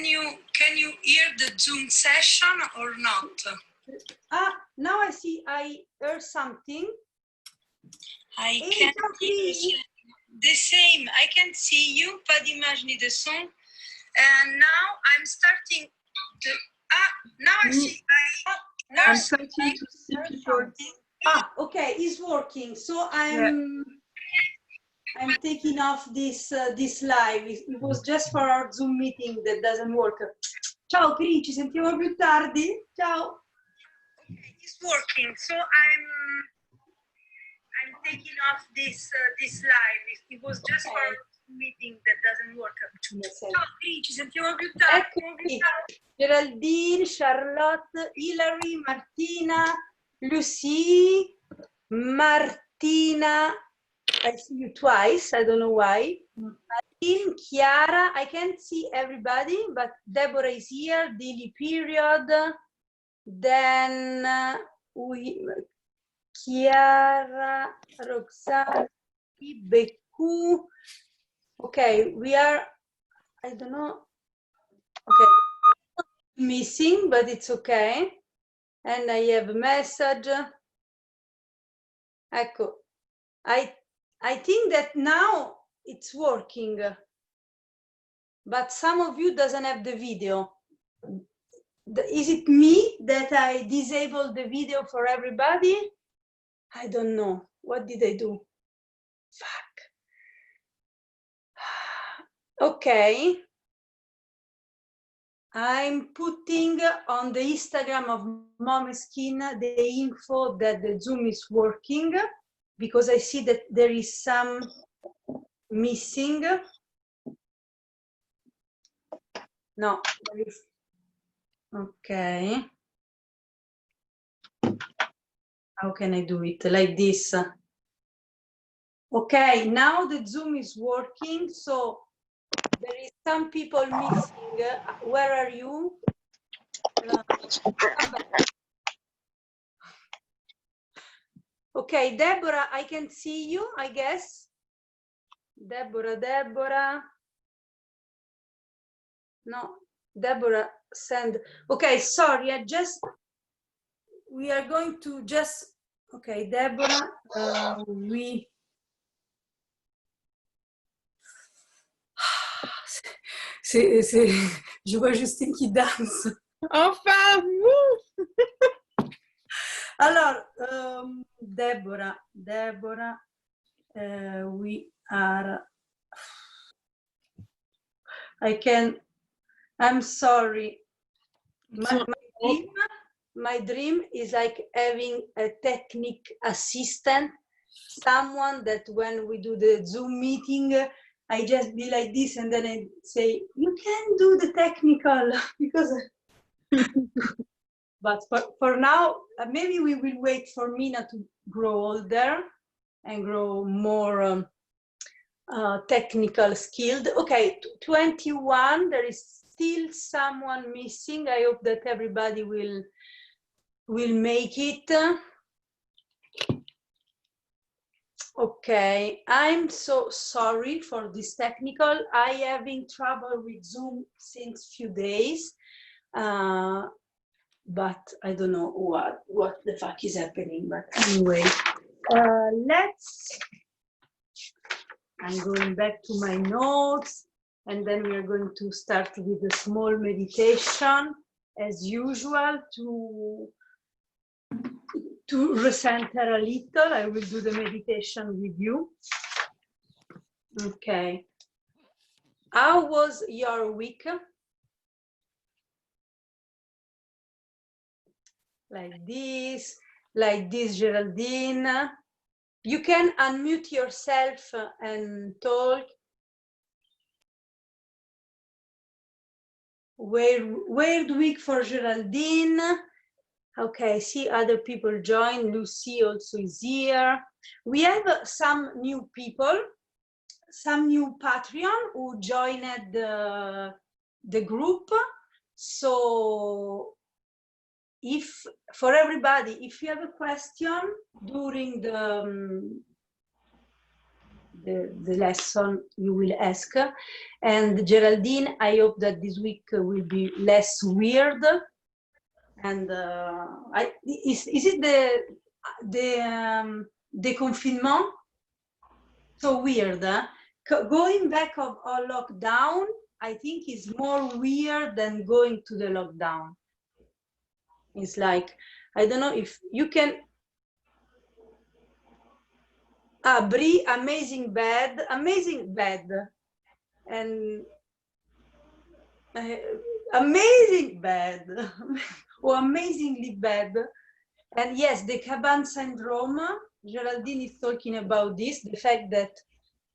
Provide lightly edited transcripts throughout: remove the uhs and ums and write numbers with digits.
can you hear the Zoom session or not? Now I see, I heard something. I can hear the same. I can see you, pas d'image ni de son. And now I'm starting the. Now I see. I'm starting to see people. Okay, it's working. So I'm taking off this this live. It was just for our Zoom meeting that doesn't work. Ciao Cri, ci sentiamo più tardi. Ciao. Okay, it's working. So I'm taking off this this live. It was just for our Zoom meeting that doesn't work. Ciao Cri, ci sentiamo più tardi. Eccoci. Geraldine, Charlotte, Hilary, Martina, Lucy, Martina. I see you twice, I don't know why. Martin, Chiara, I can't see everybody, but Deborah is here, Daily Period. Then Chiara, Roxanne, Beku. Okay, we are, I don't know. Okay, missing, but it's okay. And I have a message. Ecco, I think that now it's working, but some of you doesn't have the video. Is it me that I disabled the video for everybody? I don't know. What did I do? Fuck. Okay. I'm putting on the Instagram of Momeskin the info that the Zoom is working, because I see that there is some missing. No, there is. Okay. How can I do it? Like this. Okay, now the Zoom is working, so there is some people missing. Where are you? Okay, Deborah, I can see you, I guess. Deborah. No, Deborah, send. Okay, sorry, we are going to just, okay, Deborah, je vois Justine qui danse. Enfin, vous. Alors, Deborah, we are, I'm sorry. My dream is like having a technique assistant, someone that when we do the Zoom meeting, I just be like this and then I say, you can do the technical, because, but for now, maybe we will wait for Mina to grow older and grow more technical skilled. Okay, 21, there is still someone missing. I hope that everybody will make it. Okay, I'm so sorry for this technical. I having trouble with Zoom since few days, but I don't know what the fuck is happening. But anyway, I'm going back to my notes, and then we are going to start with a small meditation, as usual, to recenter a little. I will do the meditation with you. Okay. How was your week? Like this, Geraldine. You can unmute yourself and talk. Weird week for Geraldine. Okay, see other people join. Lucy also is here. We have some new people, some new Patreon who joined the group. So if for everybody, if you have a question during the the lesson you will ask. And Geraldine, I hope that this week will be less weird. And is it the confinement? So weird, huh? Going back of our lockdown, I think is more weird than going to the lockdown. It's like, I don't know if you can. Brie, amazing bed, and amazing bed, or amazingly bad. And yes, the Cabane syndrome, Geraldine is talking about this, the fact that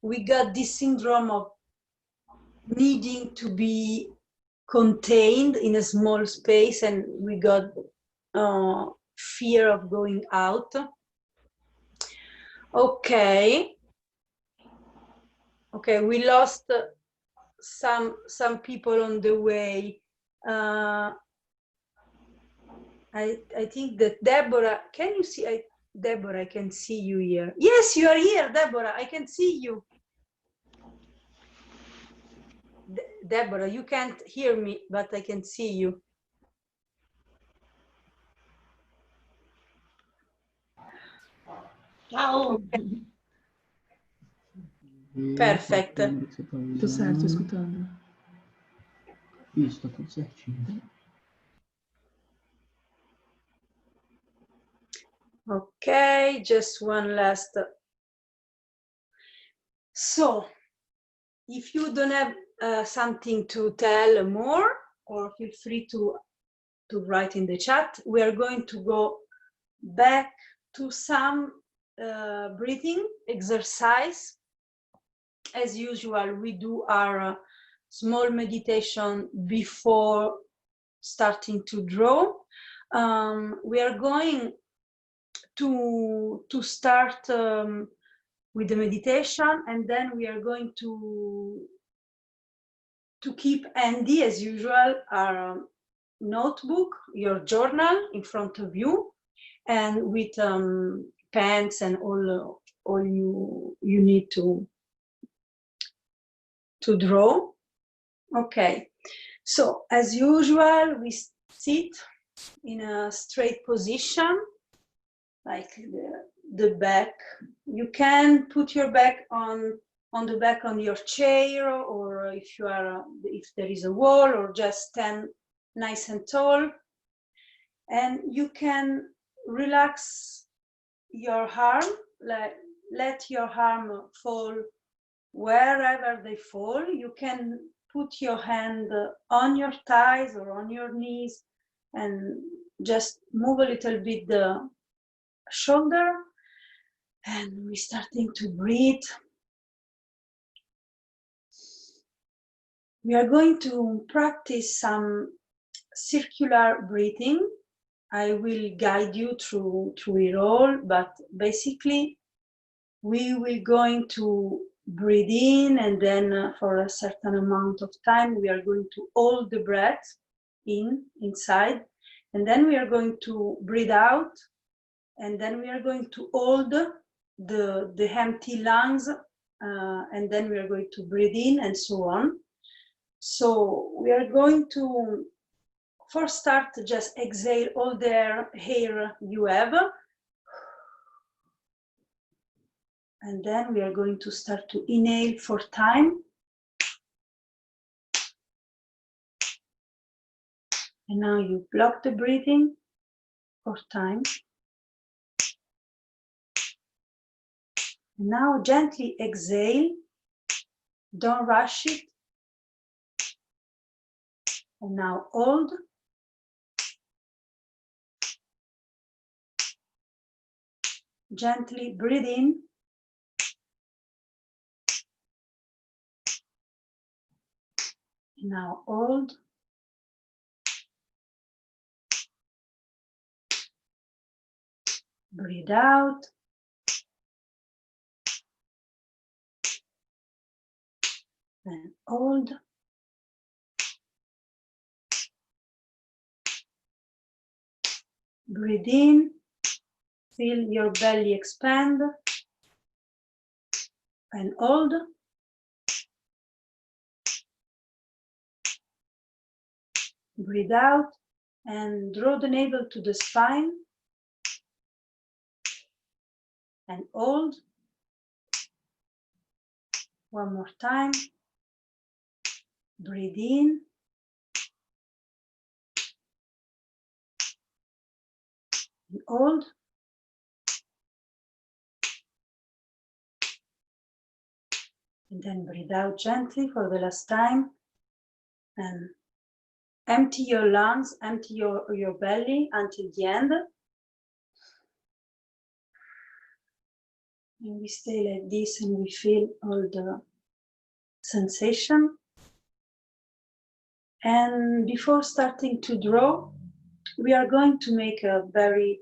we got this syndrome of needing to be contained in a small space, and we got fear of going out. Okay, we lost some people on the way. I think that Deborah, can you see? Deborah, I can see you here. Yes, you are here, Deborah. I can see you. Deborah, you can't hear me, but I can see you. Ciao. Okay. Perfect. Tutto certo, ascoltando. Io sto tutto certinho. Okay, just one last. So, if you don't have something to tell more, or feel free to write in the chat, we are going to go back to some breathing exercise. As usual, we do our small meditation before starting to draw. We are going to start with the meditation, and then we are going to keep handy, as usual, our notebook, your journal in front of you, and with pens and all you need to draw. Okay, so as usual, we sit in a straight position, like the back. You can put your back on the back on your chair, or if you are if there is a wall, or just stand nice and tall. And you can relax your arm, let your arm fall wherever they fall. You can put your hand on your thighs or on your knees, and just move a little bit the shoulder. And we're starting to breathe. We are going to practice some circular breathing. I will guide you through it all, but basically we will going to breathe in, and then for a certain amount of time we are going to hold the breath inside, and then we are going to breathe out, and then we are going to hold the empty lungs, and then we are going to breathe in, and so on. So we are going to first start to just exhale all the air you have, and then we are going to start to inhale 4 times. And now you block the breathing 4 times. And now gently exhale, don't rush it. And now hold. Gently breathe in. And now hold. Breathe out. And hold. Breathe in. Feel your belly expand. and hold. Breathe out and draw the navel to the spine and hold. One more time. Breathe in. And hold. And then breathe out gently for the last time. And empty your lungs, empty your belly until the end. And we stay like this and we feel all the sensation. And before starting to draw, we are going to make a very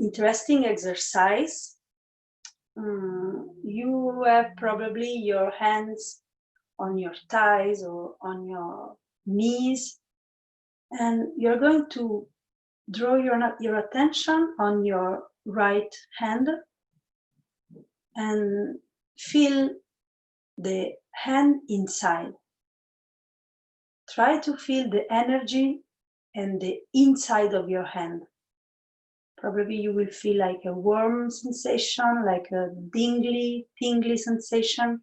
interesting exercise. You have probably your hands on your thighs or on your knees, and you're going to draw your attention on your right hand and feel the hand inside. Try to feel the energy and the inside of your hand. Probably you will feel like a warm sensation, like a tingly sensation.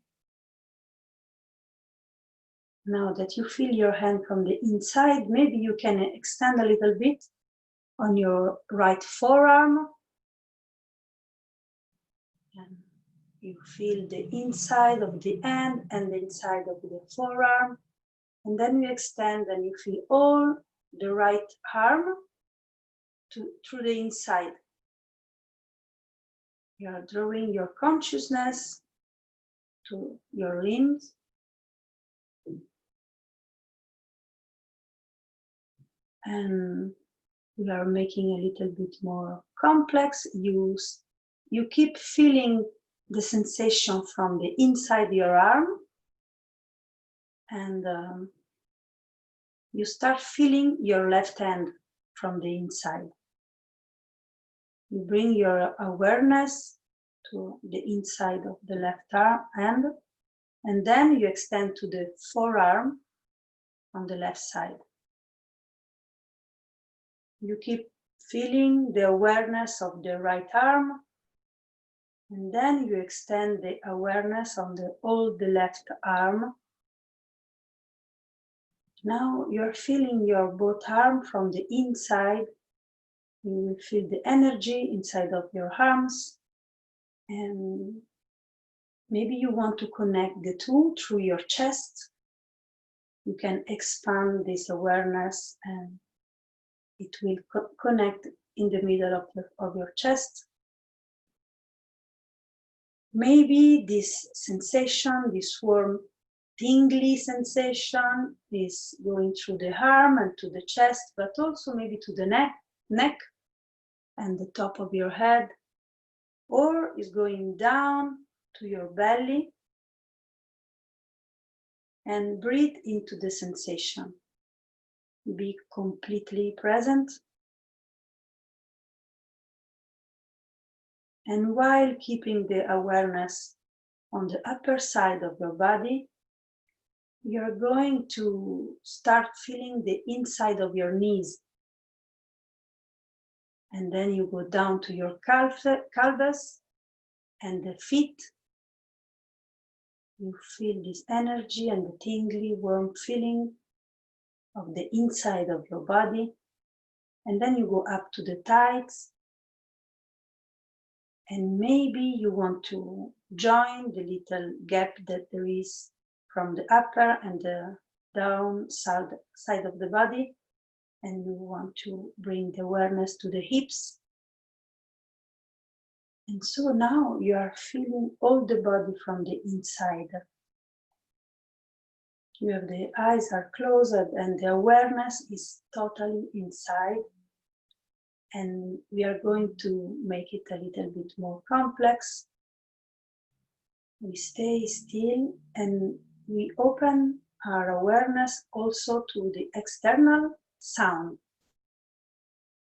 Now that you feel your hand from the inside, maybe you can extend a little bit on your right forearm. And you feel the inside of the hand and the inside of the forearm. And then you extend and you feel all the right arm through the inside. You are drawing your consciousness to your limbs. And we are making a little bit more complex. You keep feeling the sensation from the inside your arm. And you start feeling your left hand from the inside. You bring your awareness to the inside of the left hand, and then you extend to the forearm on the left side. You keep feeling the awareness of the right arm, and then you extend the awareness on all the left arm. Now you're feeling your both arms from the inside. You will feel the energy inside of your arms, and maybe you want to connect the two through your chest. You can expand this awareness and it will connect in the middle of your chest. Maybe this sensation, this warm, tingly sensation is going through the arm and to the chest, but also maybe to the neck and the top of your head, or is going down to your belly. And breathe into the sensation. Be completely present. And while keeping the awareness on the upper side of your body, you're going to start feeling the inside of your knees. And then you go down to your calves and the feet. You feel this energy and the tingly, warm feeling of the inside of your body. And then you go up to the thighs. And maybe you want to join the little gap that there is from the upper and the down side of the body. And you want to bring the awareness to the hips. And so now you are feeling all the body from the inside. You have the eyes are closed and the awareness is totally inside. And we are going to make it a little bit more complex. We stay still and we open our awareness also to the external sound.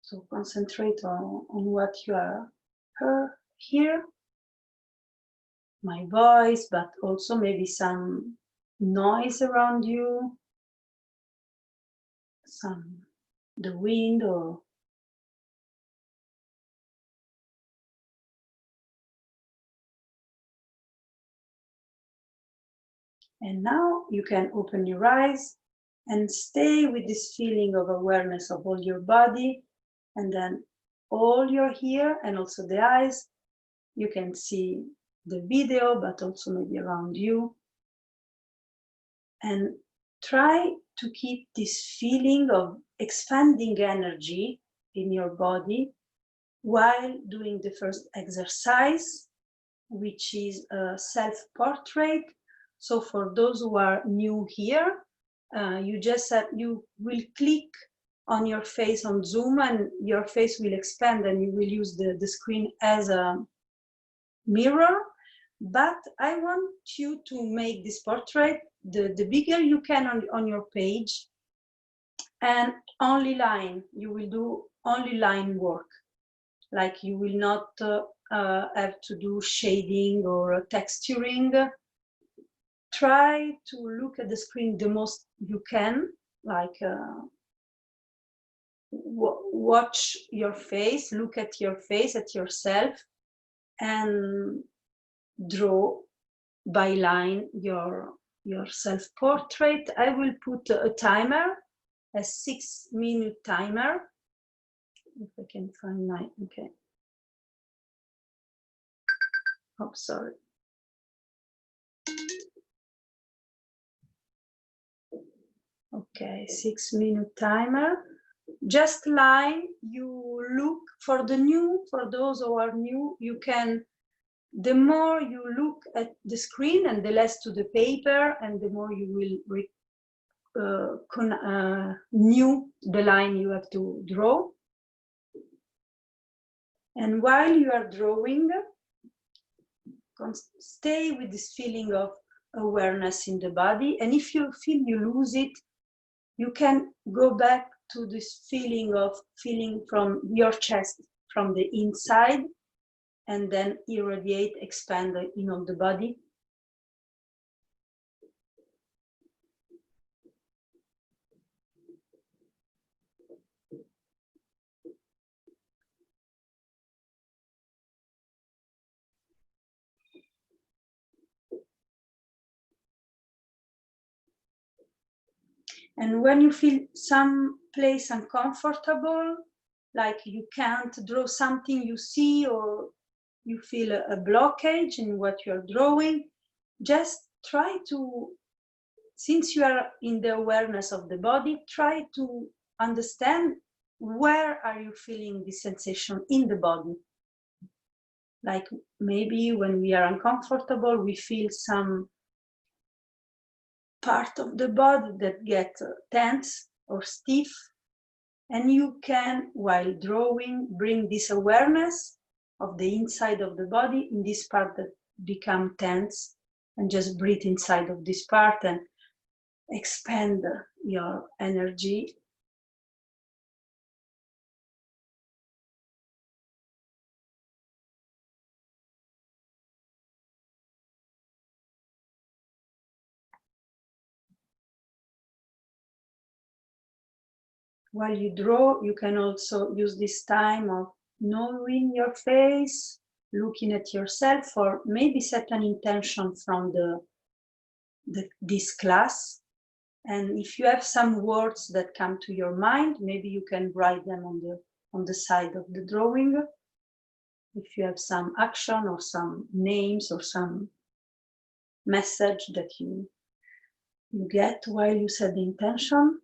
So concentrate on what you are here. my voice, but also maybe some noise around you, the wind or and now you can open your eyes and stay with this feeling of awareness of all your body, and then all your ear and also the eyes. You can see the video, but also maybe around you. And try to keep this feeling of expanding energy in your body while doing the first exercise, which is a self-portrait. So for those who are new here, you will click on your face on Zoom and your face will expand and you will use the screen as a mirror. But I want you to make this portrait the bigger you can on your page, and only line. You will do only line work. Like you will not have to do shading or texturing. Try to look at the screen the most you can, like watch your face, look at your face, at yourself, and draw by line your self-portrait. I will put a timer, a 6-minute timer. If I can find my, okay. Oh, sorry. Okay, 6-minute timer. Just line, you look for the new, for those who are new, you can, the more you look at the screen and the less to the paper, and the more you will new the line you have to draw. And while you are drawing, stay with this feeling of awareness in the body. And if you feel you lose it, you can go back to this feeling of feeling from your chest, from the inside, and then irradiate, expand in all the body. And when you feel some place uncomfortable, like you can't draw something you see, or you feel a blockage in what you're drawing, just try to, since you are in the awareness of the body, try to understand where are you feeling this sensation in the body. Like maybe when we are uncomfortable, we feel some part of the body that gets tense or stiff, and you can, while drawing, bring this awareness of the inside of the body in this part that become tense, and just breathe inside of this part and expand your energy. While you draw, you can also use this time of knowing your face, looking at yourself, or maybe set an intention from this class. And if you have some words that come to your mind, maybe you can write them on the side of the drawing. If you have some action or some names or some message that you get while you set the intention.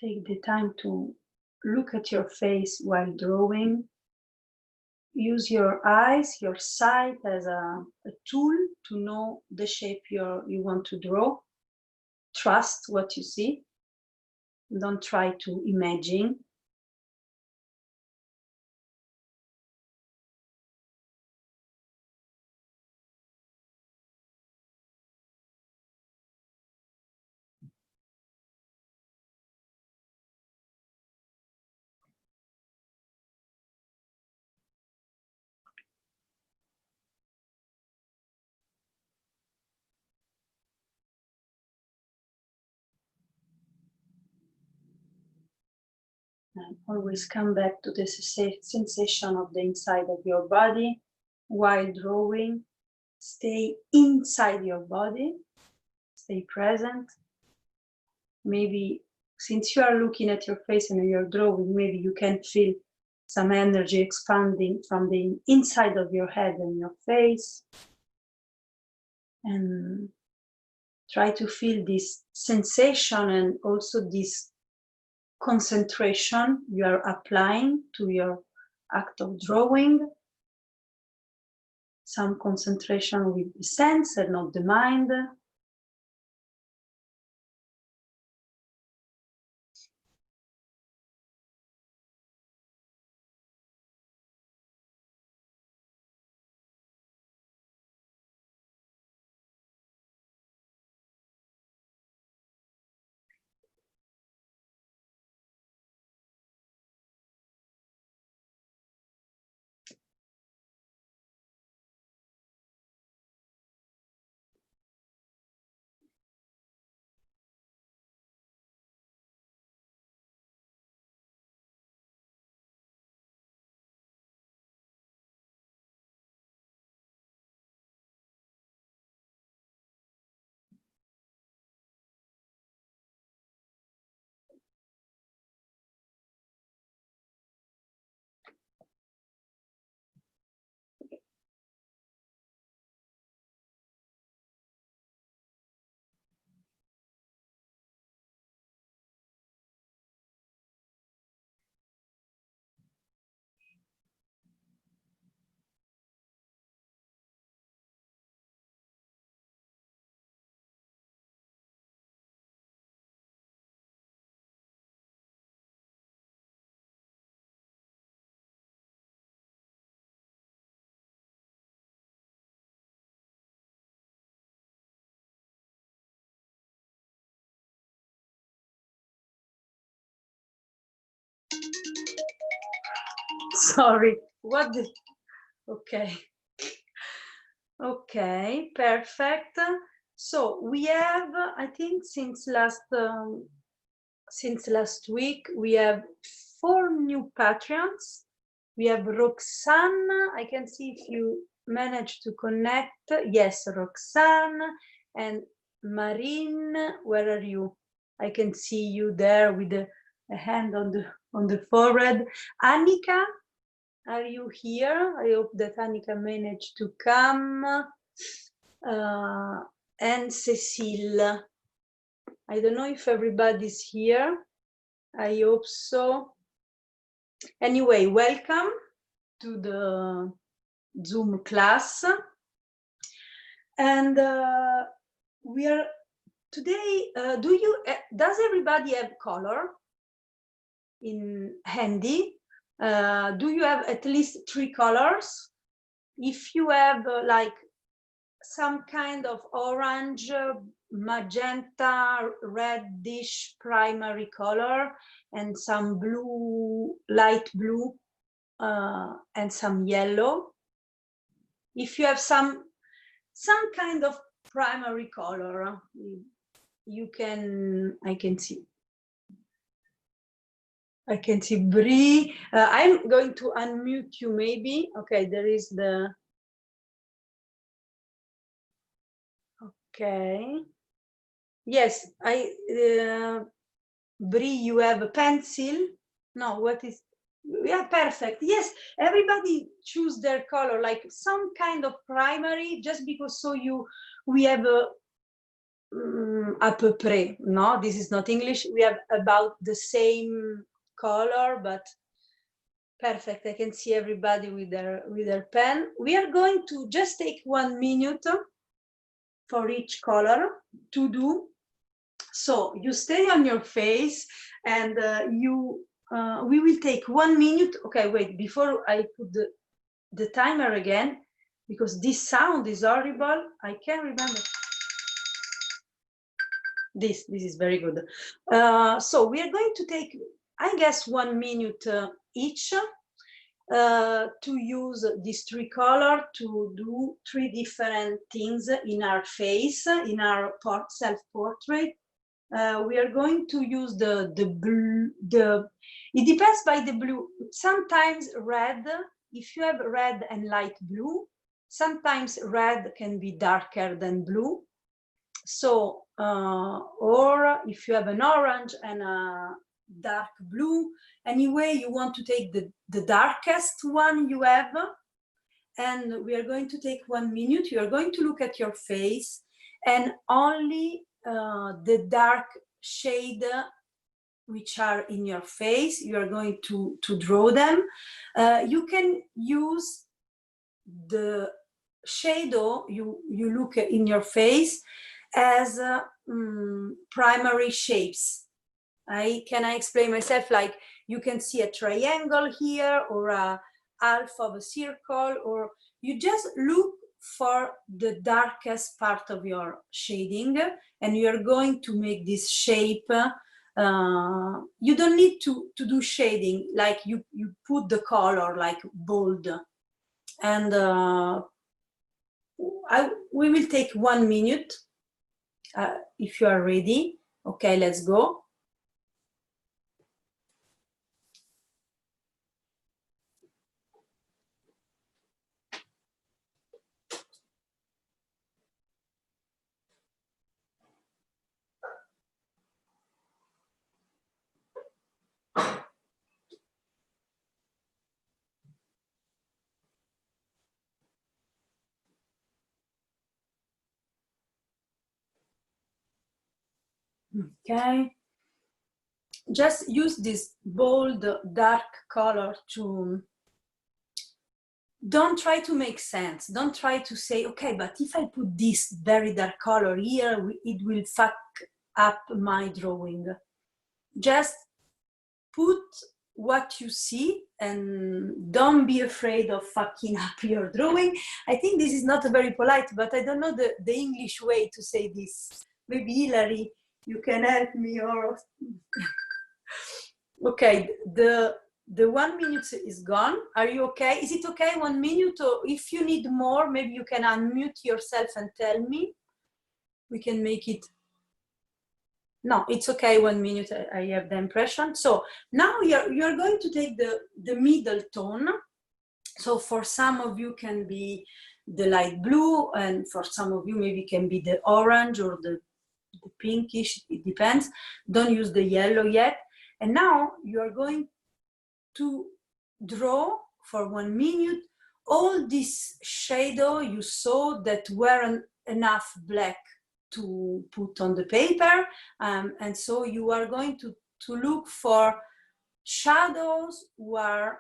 Take the time to look at your face while drawing. use your eyes, your sight as a tool to know the shape you want to draw. Trust what you see. Don't try to imagine. And always come back to the sensation of the inside of your body while drawing. Stay inside your body, stay present. Maybe since you are looking at your face and you're drawing, maybe you can feel some energy expanding from the inside of your head and your face. And try to feel this sensation and also this concentration you are applying to your act of drawing. Some concentration with the sense and not the mind. Sorry, what the, okay. Okay, perfect. So we have, I think since last week, we have 4 new Patreons. We have Roxanne. I can see if you managed to connect. Yes, Roxanne and Marine. Where are you? I can see you there with a hand on the forehead. Annika, are you here? I hope that Annika managed to come. And Cecile. I don't know if everybody's here. I hope so. Anyway, welcome to the Zoom class. And we are today, does everybody have color in handy? Do you have at least 3 colors? If you have like some kind of orange, magenta, reddish primary color, and some blue, light blue, and some yellow. If you have some kind of primary color, you can, I can see Brie. I'm going to unmute you maybe. Okay, there is the, okay. Yes, Brie, you have a pencil? No, what is, yeah, perfect. Yes, everybody choose their color, like some kind of primary, just because so we have a à peu près, no, this is not English, we have about the same color, but Perfect. I can see everybody with their pen. We are going to just take 1 minute for each color to do. So you stay on your face, and we will take 1 minute. Okay, wait, before I put the timer again, because this sound is horrible. I can't remember. This is very good. So we are going to take, I guess, 1 minute each to use these 3 colors to do 3 different things in our face, in our self-portrait. We are going to use the blue, it depends by the blue. Sometimes red, if you have red and light blue, sometimes red can be darker than blue. So, or if you have an orange and a dark blue, anyway, you want to take the darkest one you have. And we are going to take 1 minute. You are going to look at your face, and only the dark shade which are in your face, you are going to draw them. You can use the shadow you look at in your face as primary shapes. Can I explain myself? Like, you can see a triangle here, or a half of a circle, or you just look for the darkest part of your shading, and you're going to make this shape. You don't need to do shading, like you put the color like bold. And we will take 1 minute if you are ready. Okay, let's go. Okay, just use this bold dark color to, don't try to make sense. Don't try to say, okay, but if I put this very dark color here, it will fuck up my drawing. Just put what you see, and don't be afraid of fucking up your drawing. I think this is not very polite, but I don't know the English way to say this. Maybe Hilary, you can help me, or okay, the 1 minute is gone. Are you okay? Is it okay 1 minute? Or if you need more, maybe you can unmute yourself and tell me. We can make it. No, it's okay 1 minute. I have the impression. So now you're going to take the middle tone. So for some of you can be the light blue, and for some of you maybe can be the orange or the pinkish, it depends. Don't use the yellow yet. And now you're going to draw for 1 minute all this shadow you saw that weren't enough black to put on the paper. And so you are going to look for shadows who are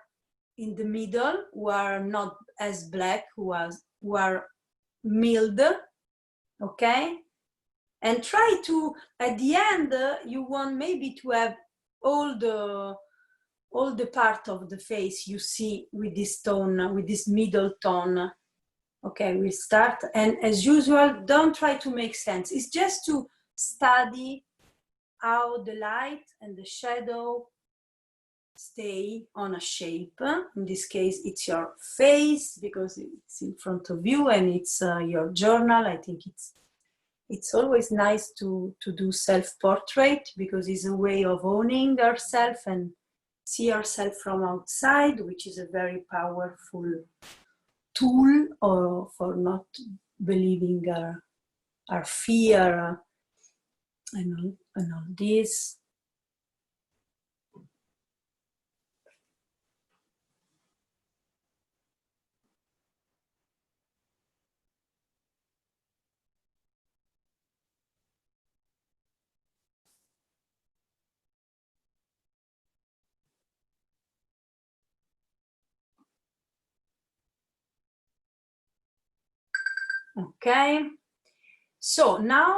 in the middle, who are not as black, who are mild, okay? And try to, at the end, you want maybe to have all the part of the face you see with this tone, with this middle tone. Okay, we start. And as usual, don't try to make sense. It's just to study how the light and the shadow stay on a shape. In this case, it's your face because it's in front of you, and it's your journal. I think it's always nice to do self-portrait because it's a way of owning ourselves and see ourselves from outside, which is a very powerful tool for not believing our fear and all this. Okay, so now,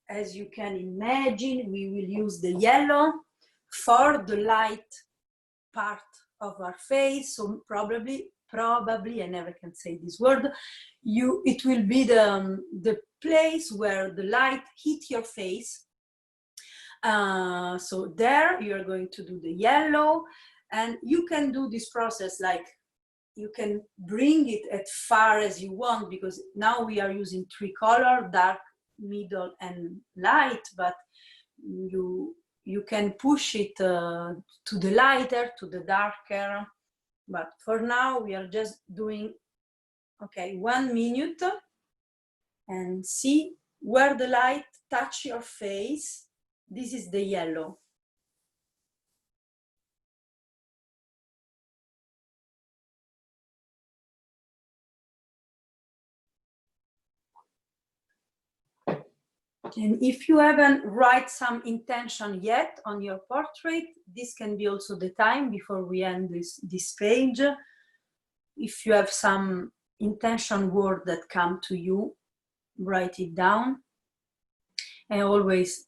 as you can imagine, we will use the yellow for the light part of our face. So probably, I never can say this word, it will be the place where the light hit your face. So there you're going to do the yellow, and you can do this process like you can bring it as far as you want, because now we are using 3 colors, dark, middle, and light, but you can push it to the lighter, to the darker. But for now, we are just doing, okay, 1 minute, and see where the light touch your face. This is the yellow. And if you haven't write some intention yet on your portrait, this can be also the time before we end this page. If you have some intention word that come to you, write it down. And always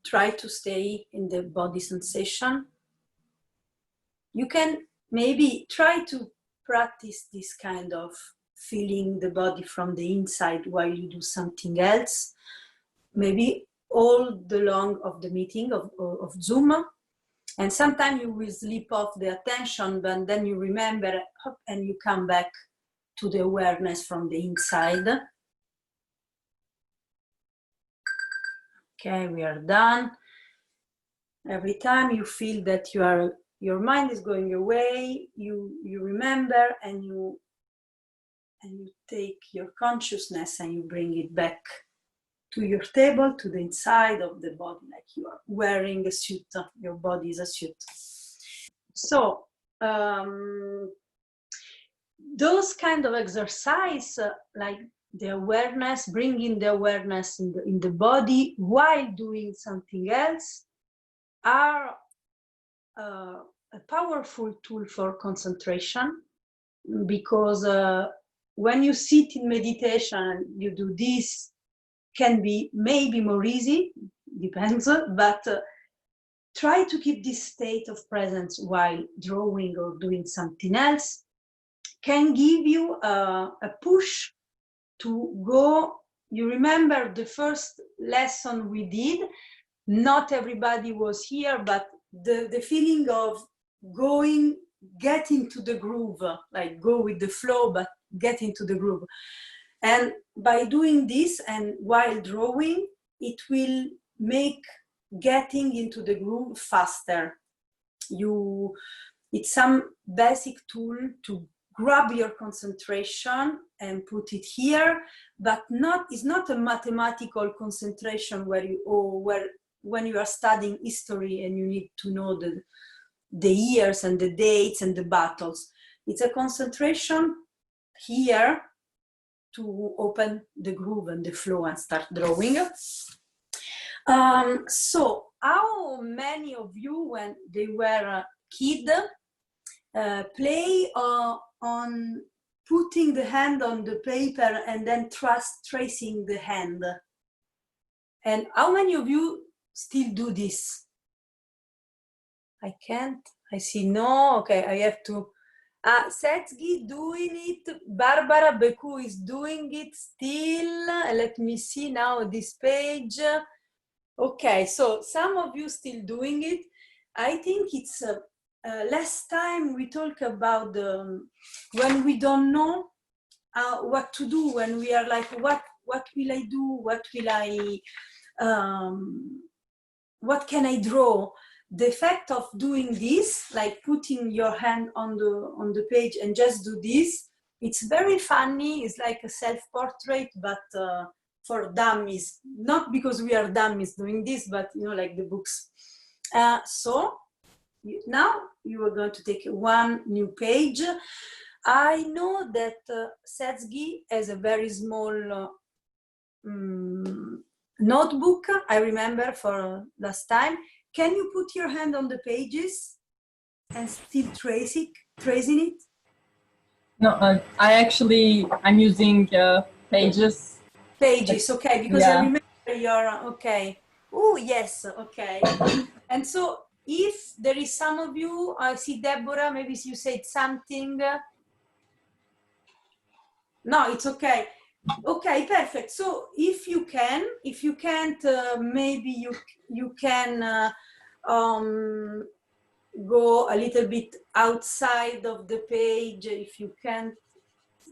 try to stay in the body sensation. You can maybe try to practice this kind of feeling the body from the inside while you do something else. Maybe all the long of the meeting of Zoom. And sometimes you will slip off the attention, but then you remember and you come back to the awareness from the inside. Okay, we are done. Every time you feel that your mind is going away, you remember and you take your consciousness and you bring it back to your table, to the inside of the body, like you are wearing a suit. Your body is a suit. So those kind of exercise, like the awareness, bringing the awareness in the body while doing something else, are a powerful tool for concentration, because when you sit in meditation, you do this, can be maybe more easy, depends, but try to keep this state of presence while drawing or doing something else, can give you a push to go. You remember the first lesson we did, not everybody was here, but the feeling of get into the groove, like go with the flow, but get into the groove. And by doing this and while drawing, it will make getting into the groove faster. It's some basic tool to grab your concentration and put it here, but it's not a mathematical concentration where when you are studying history and you need to know the years and the dates and the battles. It's a concentration here to open the groove and the flow and start drawing. So how many of you, when they were a kid, play on putting the hand on the paper and then tracing the hand? And how many of you still do this? I can't, I see no, okay, I have to. Setsugi doing it, Barbara Beku is doing it still. Let me see now this page. Okay, so some of you still doing it. I think it's last time we talked about when we don't know what to do, when we are like, what will I do? What can I draw? The fact of doing this, like putting your hand on the page and just do this, it's very funny. It's like a self-portrait, but for dummies. Not because we are dummies doing this, but you know, like the books. So now you are going to take one new page. I know that Setsugi has a very small notebook. I remember for last time. Can you put your hand on the pages and still tracing it? No, I'm using Pages. Pages, okay, because I Yeah. remember your, okay. Oh, yes, okay. And so if there is some of you, I see Deborah, maybe you said something. No, it's okay. Okay, perfect. So if you can, if you can't, maybe you can go a little bit outside of the page if you can't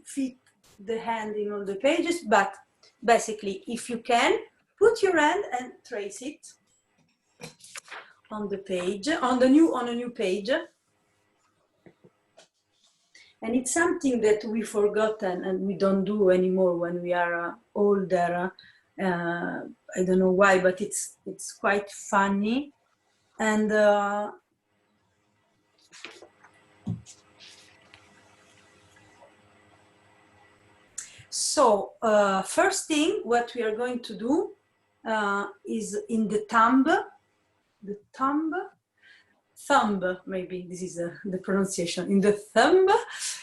fit the hand in all the pages, but basically if you can, put your hand and trace it on the page, on a new page. And it's something that we forgotten and we don't do anymore when we are older. I don't know why, but it's quite funny. And so first thing, what we are going to do is in the thumb, maybe this is the pronunciation. In the thumb,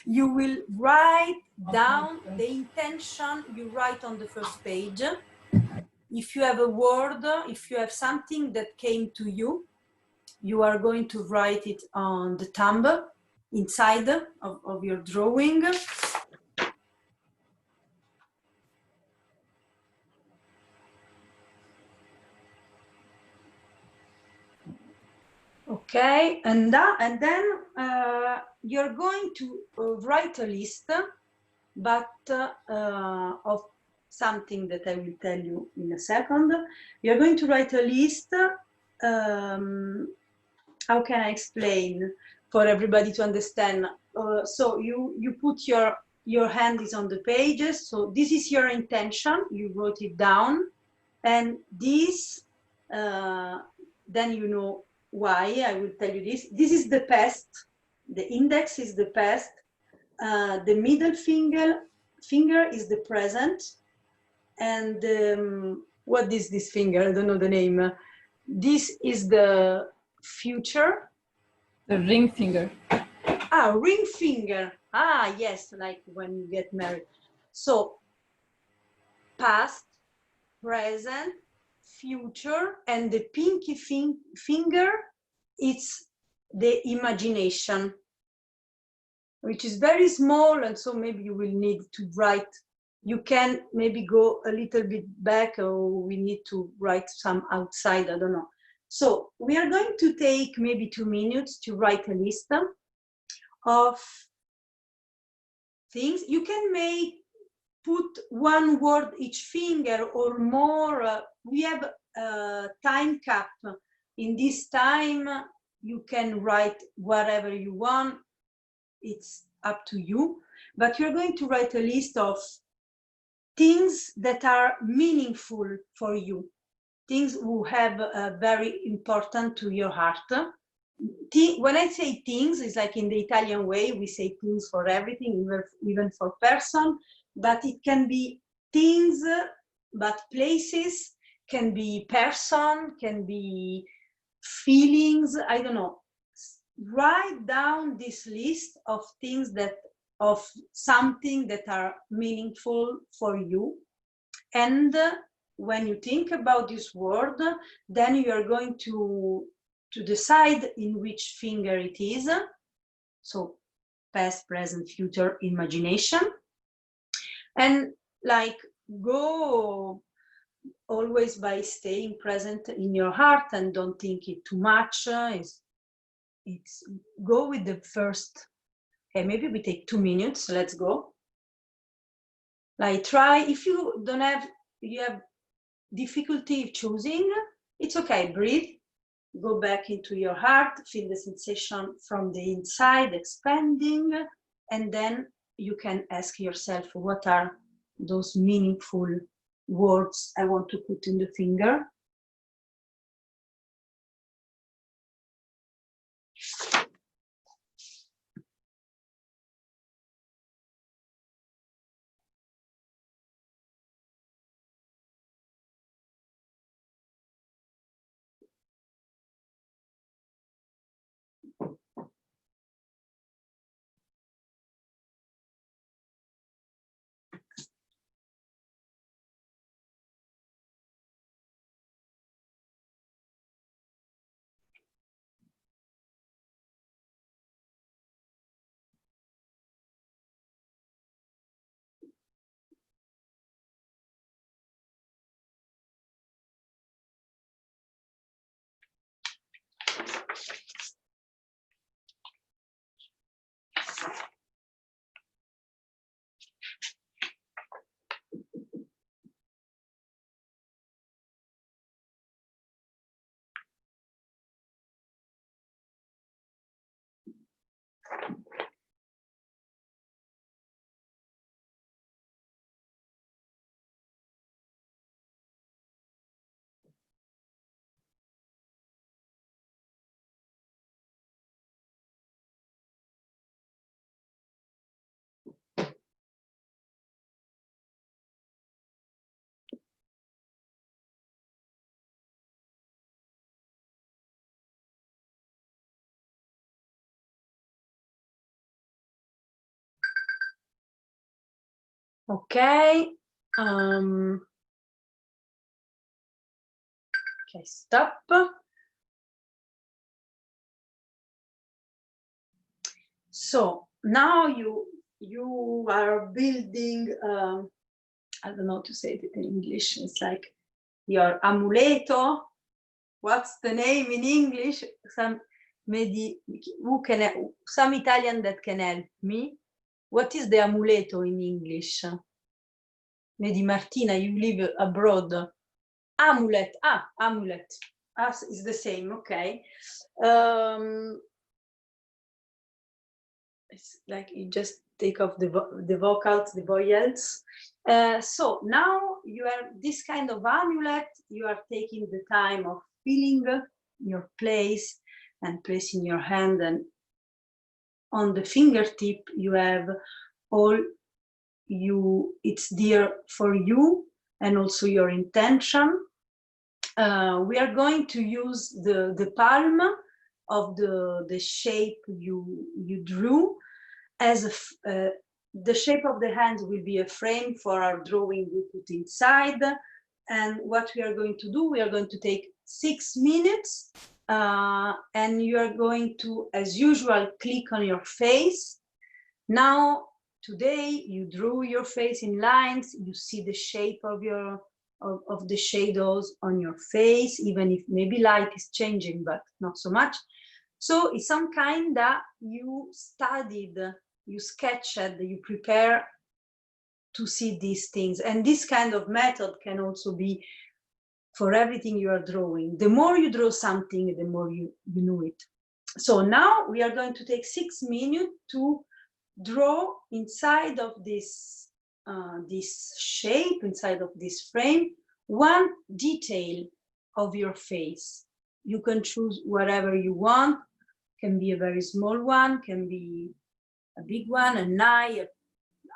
you will write down the intention you write on the first page. If you have a word, if you have something that came to you, you are going to write it on the thumb inside of your drawing. Okay, and then you're going to write a list, but of something that I will tell you in a second. You're going to write a list. How can I explain for everybody to understand? So you put your hand is on the pages. So this is your intention. You wrote it down, and this then you know why. I will tell you this. This is the past. The index is the past. The middle finger is the present, and what is this finger? I don't know the name. This is the future. The ring finger. Ah, ring finger. Ah, yes, like when you get married. So past, present, future, and the pinky finger, it's the imagination, which is very small, and so maybe you will need to write. You can maybe go a little bit back, or we need to write some outside, I don't know. So we are going to take maybe 2 minutes to write a list of things. You can put one word each finger or more. We have a time cap. In this time, you can write whatever you want. It's up to you. But you're going to write a list of things that are meaningful for you, things who have very important to your heart. When I say things, it's like in the Italian way, we say things for everything, even for person, but it can be things, but places, can be person, can be feelings, I don't know. Write down this list of things of something that are meaningful for you. And when you think about this word, then you are going to decide in which finger it is. So past, present, future, imagination. And like go always by staying present in your heart and don't think it too much. It's go with the first. Okay, maybe we take 2 minutes. Let's go. Like try, if you don't have, you have difficulty choosing, it's okay, breathe, go back into your heart, feel the sensation from the inside expanding, and then you can ask yourself, what are those meaningful words I want to put in the finger? Okay. Okay, stop. So now you are building, I don't know how to say it in English. It's like your amuleto. What's the name in English? Some some Italian that can help me. What is the amuleto in English? Maybe Martina, you live abroad. Amulet. Amulet. Us is the same. Okay. It's like you just take off the vocals, the vowels. So now you are this kind of amulet. You are taking the time of feeling your place and placing your hand, and on the fingertip you have all it's dear for you and also your intention. We are going to use the palm of the shape you drew as the shape of the hands will be a frame for our drawing we put inside. And what we are going to do, we are going to take 6 minutes and you are going to, as usual, click on your face. Now, today you drew your face in lines, you see the shape of your of the shadows on your face, even if maybe light is changing, but not so much. So it's some kind that you studied, you sketched, you prepare to see these things. And this kind of method can also be for everything you are drawing. The more you draw something, the more you know it. So now we are going to take 6 minutes to draw inside of this shape, inside of this frame, one detail of your face. You can choose whatever you want. Can be a very small one, can be a big one, an eye,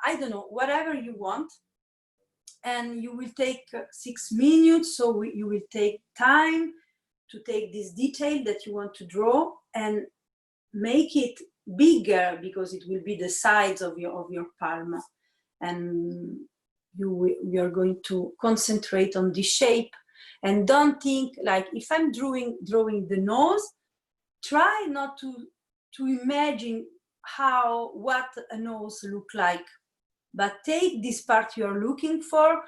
I don't know, whatever you want. And you will take 6 minutes, so you will take time to take this detail that you want to draw and make it bigger, because it will be the size of your palm, and you are going to concentrate on the shape. And don't think like, if I'm drawing the nose, try not to imagine what a nose look like, but take this part you are looking for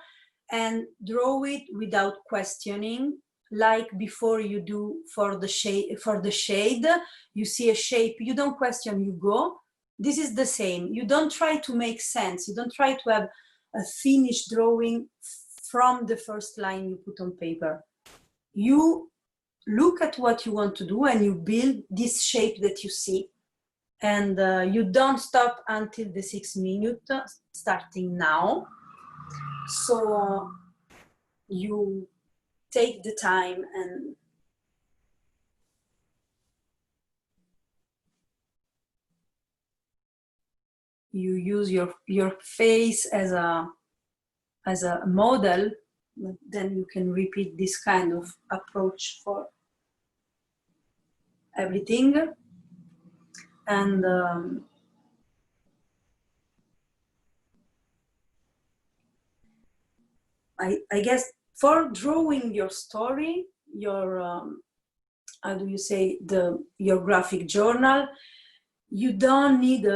and draw it without questioning. Like before you do for the shade, you see a shape, you don't question, you go. This is the same. You don't try to make sense. You don't try to have a finished drawing from the first line you put on paper. You look at what you want to do and you build this shape that you see. And you don't stop until the 6 minutes, starting now. So you take the time and you use your face as a model. Then you can repeat this kind of approach for everything. And I guess for drawing your story, your how do you say, your graphic journal, you don't need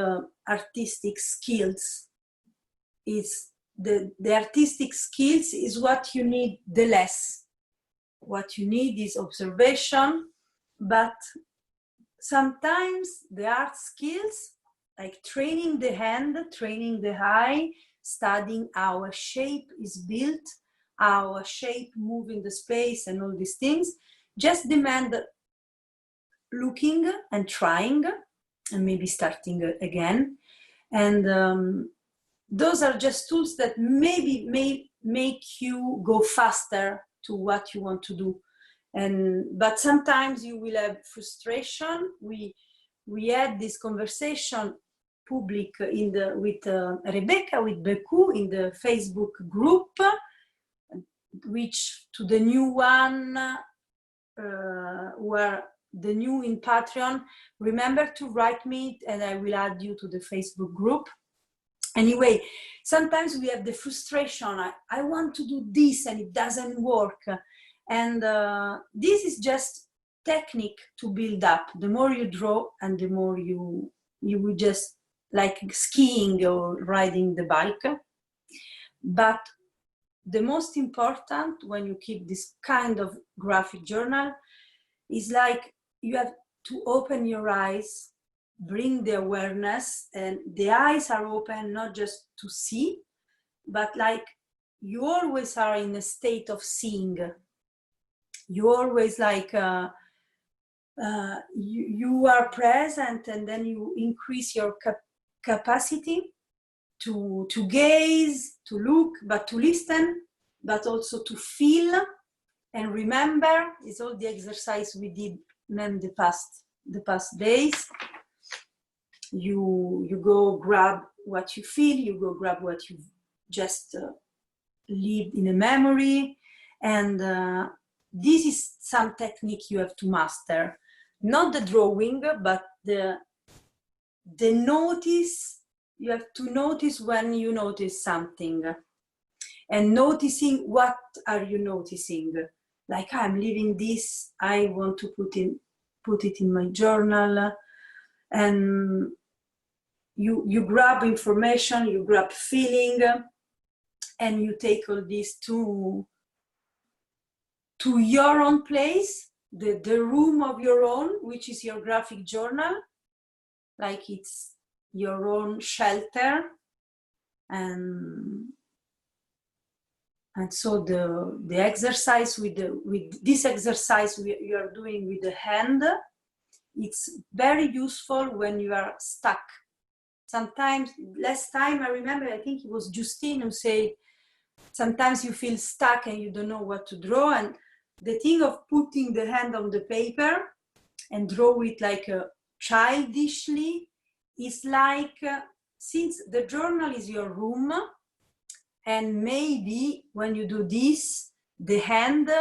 artistic skills. It's the artistic skills is what you need the less. What you need is observation, but sometimes the art skills, like training the hand, training the eye, studying how a shape is built, how a shape moves in the space and all these things, just demand looking and trying and maybe starting again. And those are just tools that maybe may make you go faster to what you want to do. But sometimes you will have frustration. We had this conversation public with Rebecca, with Beku in the Facebook group, which to the new one were the new in Patreon, remember to write me and I will add you to the Facebook group. Anyway, sometimes we have the frustration, I want to do this and it doesn't work. And this is just technique to build up. The more you draw and the more you will just like skiing or riding the bike. But the most important when you keep this kind of graphic journal is like you have to open your eyes, bring the awareness, and the eyes are open not just to see, but like you always are in a state of seeing. You always like you are present, and then you increase your capacity to gaze, to look, but to listen, but also to feel and remember. It's all the exercise we did in the past days. You go grab what you feel, you go grab what you just lived in a memory, and this is some technique you have to master. Not the drawing, but the notice. You have to notice when you notice something, and noticing what are you noticing. Like, I'm living this, I want to put it in my journal, and you grab information, you grab feeling, and you take all this to your own place, the room of your own, which is your graphic journal, like it's your own shelter. And so the exercise with this exercise you are doing with the hand, it's very useful when you are stuck. Sometimes, last time I remember, I think it was Justine who said, sometimes you feel stuck and you don't know what to draw. And the thing of putting the hand on the paper and draw it like childishly is like, since the journal is your room, and maybe when you do this, the hand,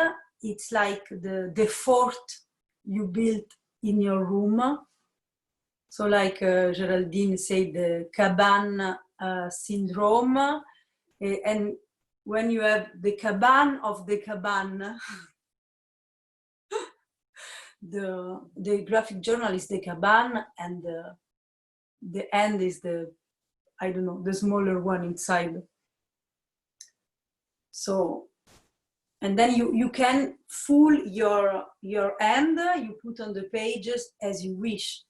it's like the fort you built in your room. So like Geraldine said, the cabane syndrome. And when you have the cabane of the cabane, the graphic journal is the cabane, and the end is the, I don't know, the smaller one inside. So, and then you can fool your end, you put on the pages as you wish.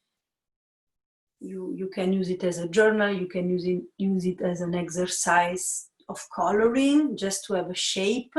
You can use it as a journal, you can use it as an exercise of coloring, just to have a shape.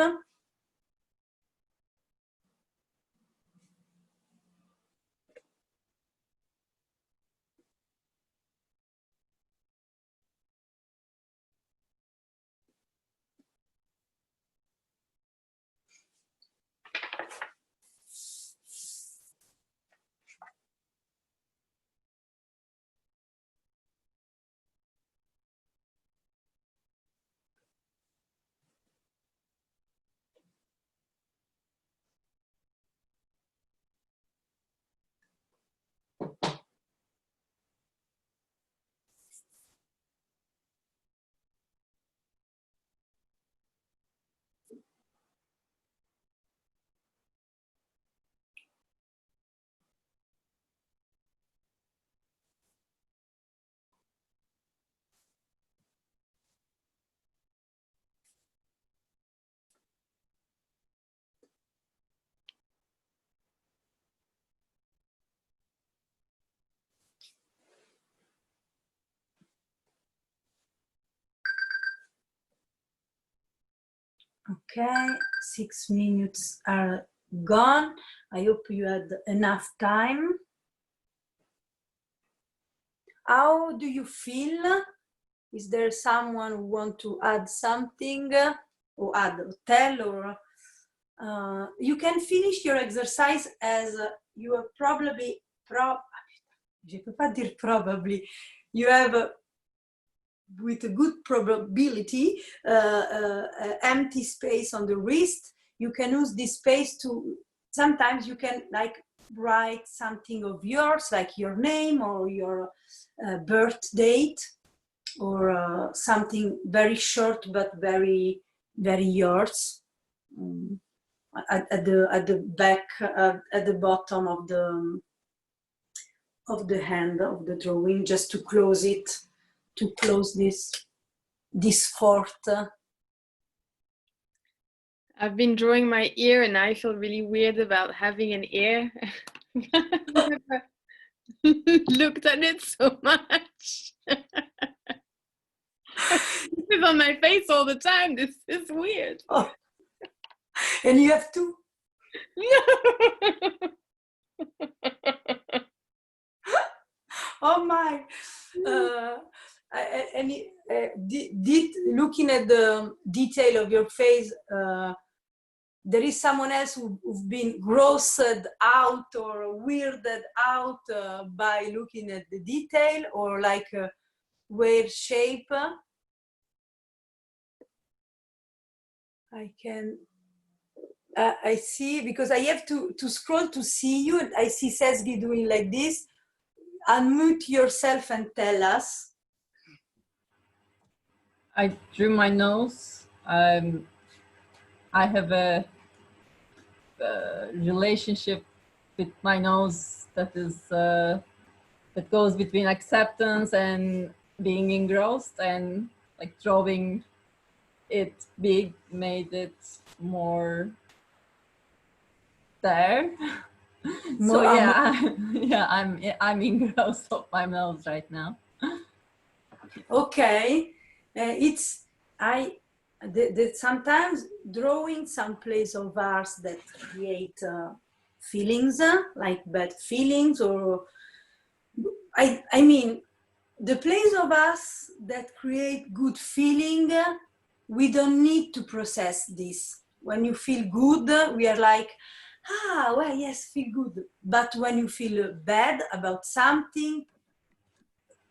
Okay, 6 minutes are gone. I hope you had enough time. How do you feel? Is there someone who want to add something, or add or tell, or you can finish your exercise as you are probably, je peux pas dire probably, you have with a good probability empty space on the wrist. You can use this space to, sometimes you can like write something of yours, like your name or your birth date, or something very short but very, very yours. At the back, at the bottom of the hand of the drawing, just to close it, to close this fourth. I've been drawing my ear and I feel really weird about having an ear. I've never looked at it so much. It's on my face all the time. This is weird. Oh. And you have two. Oh my! Looking at the detail of your face, there is someone else who've been grossed out or weirded out by looking at the detail, or like weird shape. I can. I see, because I have to scroll to see you. I see Sezgi doing like this. Unmute yourself and tell us. I drew my nose. I have a relationship with my nose that is that goes between acceptance and being engrossed, and like drawing it big made it more there. So yeah, yeah, I'm engrossed of my nose right now. Okay, sometimes drawing some plays of ours that create feelings, like bad feelings, or I mean, the plays of us that create good feeling, we don't need to process this. When you feel good, we are like, ah, well, yes, feel good. But when you feel bad about something,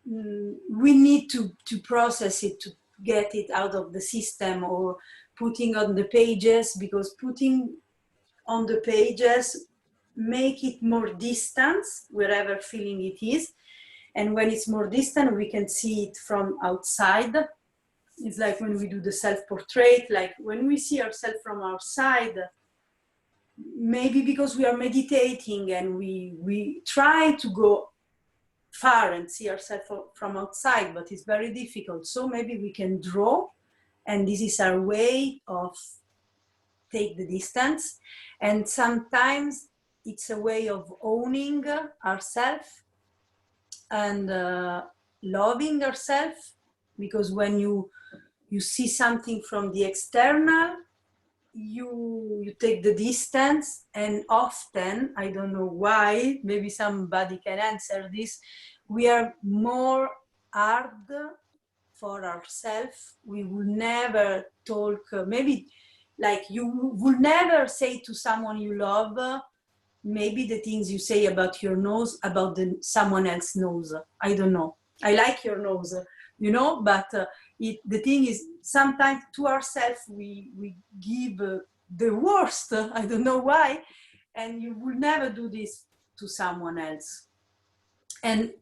we need to process it, to get it out of the system, or putting on the pages, because putting on the pages make it more distant, wherever feeling it is. And when it's more distant, we can see it from outside. It's like when we do the self-portrait, like when we see ourselves from outside, maybe because we are meditating and we try to go far and see ourselves from outside, but it's very difficult. So maybe we can draw, and this is our way of take the distance. And sometimes it's a way of owning ourselves and loving ourselves, because when you see something from the external, you take the distance, and often, I don't know why, maybe somebody can answer this, we are more hard for ourselves. We will never talk, maybe like you will never say to someone you love, maybe the things you say about your nose, about someone else's nose. I don't know. I like your nose, you know, but the thing is, sometimes to ourselves we give the worst. I don't know why, and you will never do this to someone else. And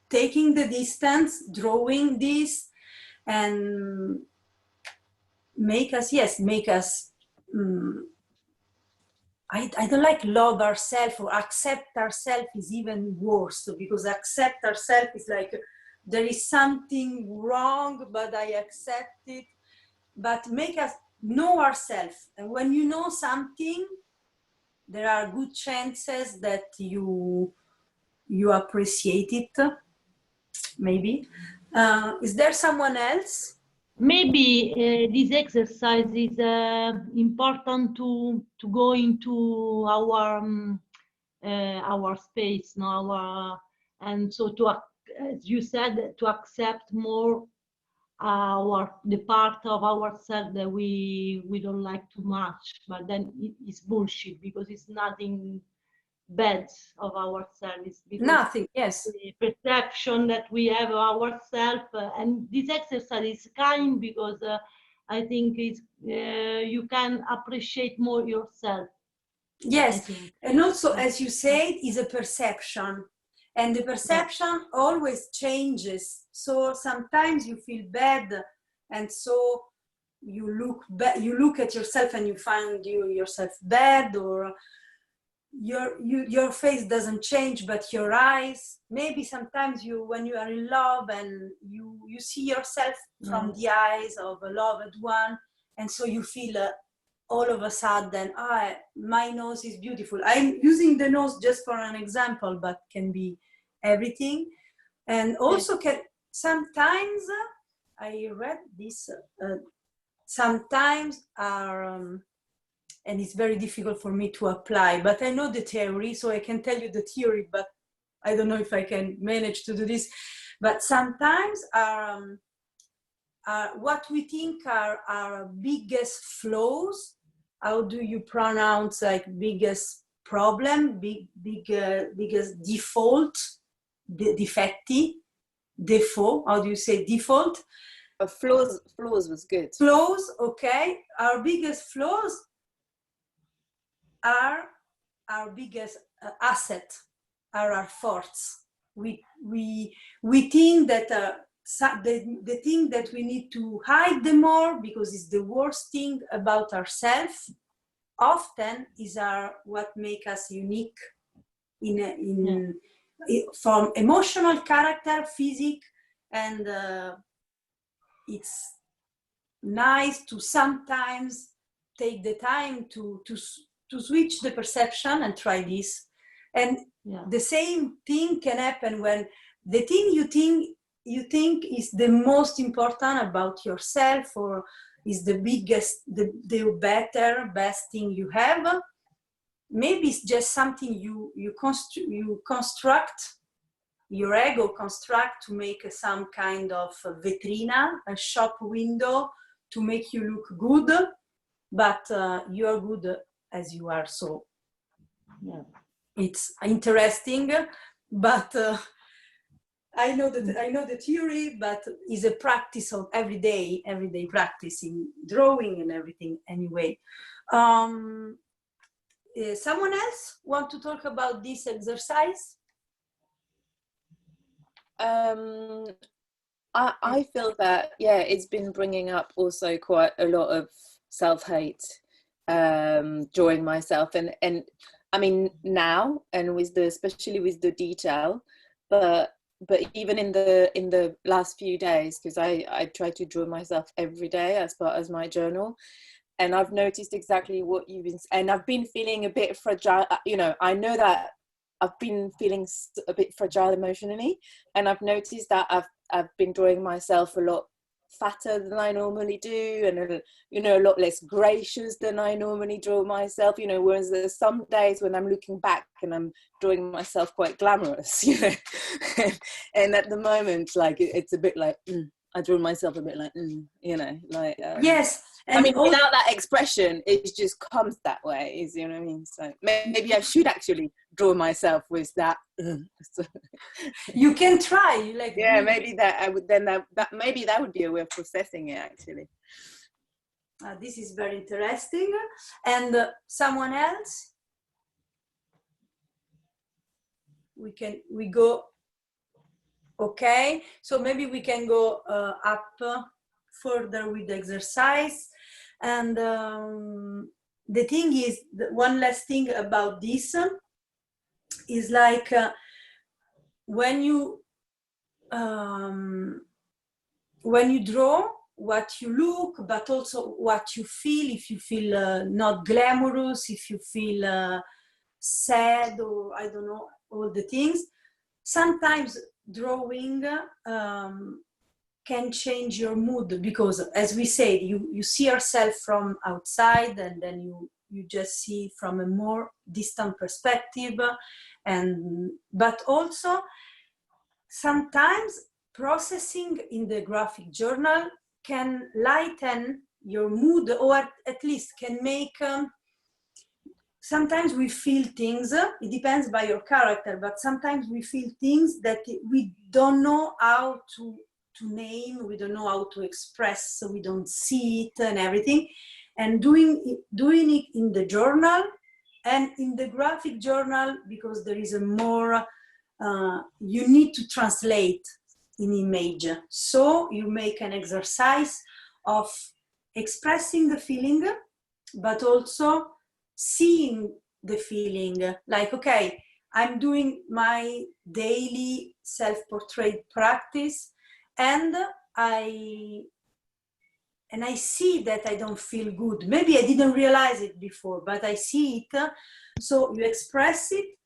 taking the distance, drawing this, and make us I don't like love ourselves or accept ourselves is even worse, because accept ourselves is like there is something wrong, but I accept it. But make us know ourselves, and when you know something, there are good chances that you appreciate it. Maybe. Is there someone else? Maybe this exercise is important to go into our space, no? And so as you said, to accept more the part of ourselves that we don't like too much, but then it's bullshit, because it's nothing bad of ourselves. Nothing, yes. The perception that we have of ourselves, and this exercise is kind, because I think it's you can appreciate more yourself. Yes, and also, as you said, is a perception. And the perception always changes. So sometimes you feel bad, and so you look at yourself and you find yourself bad, or your face doesn't change, but your eyes. Maybe sometimes when you are in love and you see yourself from the eyes of a loved one, and so you feel all of a sudden, my nose is beautiful. I'm using the nose just for an example, but can be everything. And also sometimes I read this, sometimes are, and it's very difficult for me to apply, but I know the theory, so I can tell you the theory, but I don't know if I can manage to do this. But sometimes what we think are our biggest flaws. How do you pronounce like biggest problem, biggest default, defetti, default, how do you say default? Flaws was good. Flaws, okay. Our biggest flaws are our biggest asset, are our faults. We think that the thing that we need to hide the more because it's the worst thing about ourselves often is what make us unique from emotional character, physique, and it's nice to sometimes take the time to switch the perception and try this. And the same thing can happen when the thing you think is the most important about yourself, or is the biggest, the best thing you have. Maybe it's just something you construct, your ego construct to make some kind of vetrina, a shop window to make you look good, but you are good as you are. So it's interesting, but I know the theory, but it's a practice of everyday practice in drawing and everything anyway. Someone else want to talk about this exercise? I feel that, it's been bringing up also quite a lot of self-hate, drawing myself, and I mean now, and especially with the detail, but even in the last few days, because I try to draw myself every day as part of my journal, and I've noticed exactly what you've been, and I've been feeling a bit fragile. I know that I've been feeling a bit fragile emotionally, and I've noticed that I've been drawing myself a lot fatter than I normally do, and a lot less gracious than I normally draw myself, whereas there's some days when I'm looking back and I'm drawing myself quite glamorous, and at the moment, like, it's a bit like I draw myself a bit like yes. And I mean, without that expression, it just comes that way. You know what I mean? So maybe I should actually draw myself with that. You can try. Maybe that I would then that maybe that would be a way of processing it actually. This is very interesting. And someone else? We go. Okay, so maybe we can go up further with the exercise. And the thing is, one last thing about this is like when you draw, what you look, but also what you feel. If you feel not glamorous, if you feel sad, or I don't know, all the things. Sometimes drawing can change your mood, because as we said, you see yourself from outside, and then you just see from a more distant perspective, but also sometimes processing in the graphic journal can lighten your mood, or at least can make sometimes we feel things, it depends by your character, but sometimes we feel things that we don't know how to name, we don't know how to express, so we don't see it and everything. And doing it in the journal and in the graphic journal, because there is a more you need to translate in image. So you make an exercise of expressing the feeling, but also seeing the feeling. Like, okay, I'm doing my daily self-portrait practice, and I see that I don't feel good. Maybe I didn't realize it before, but I see it. So you express it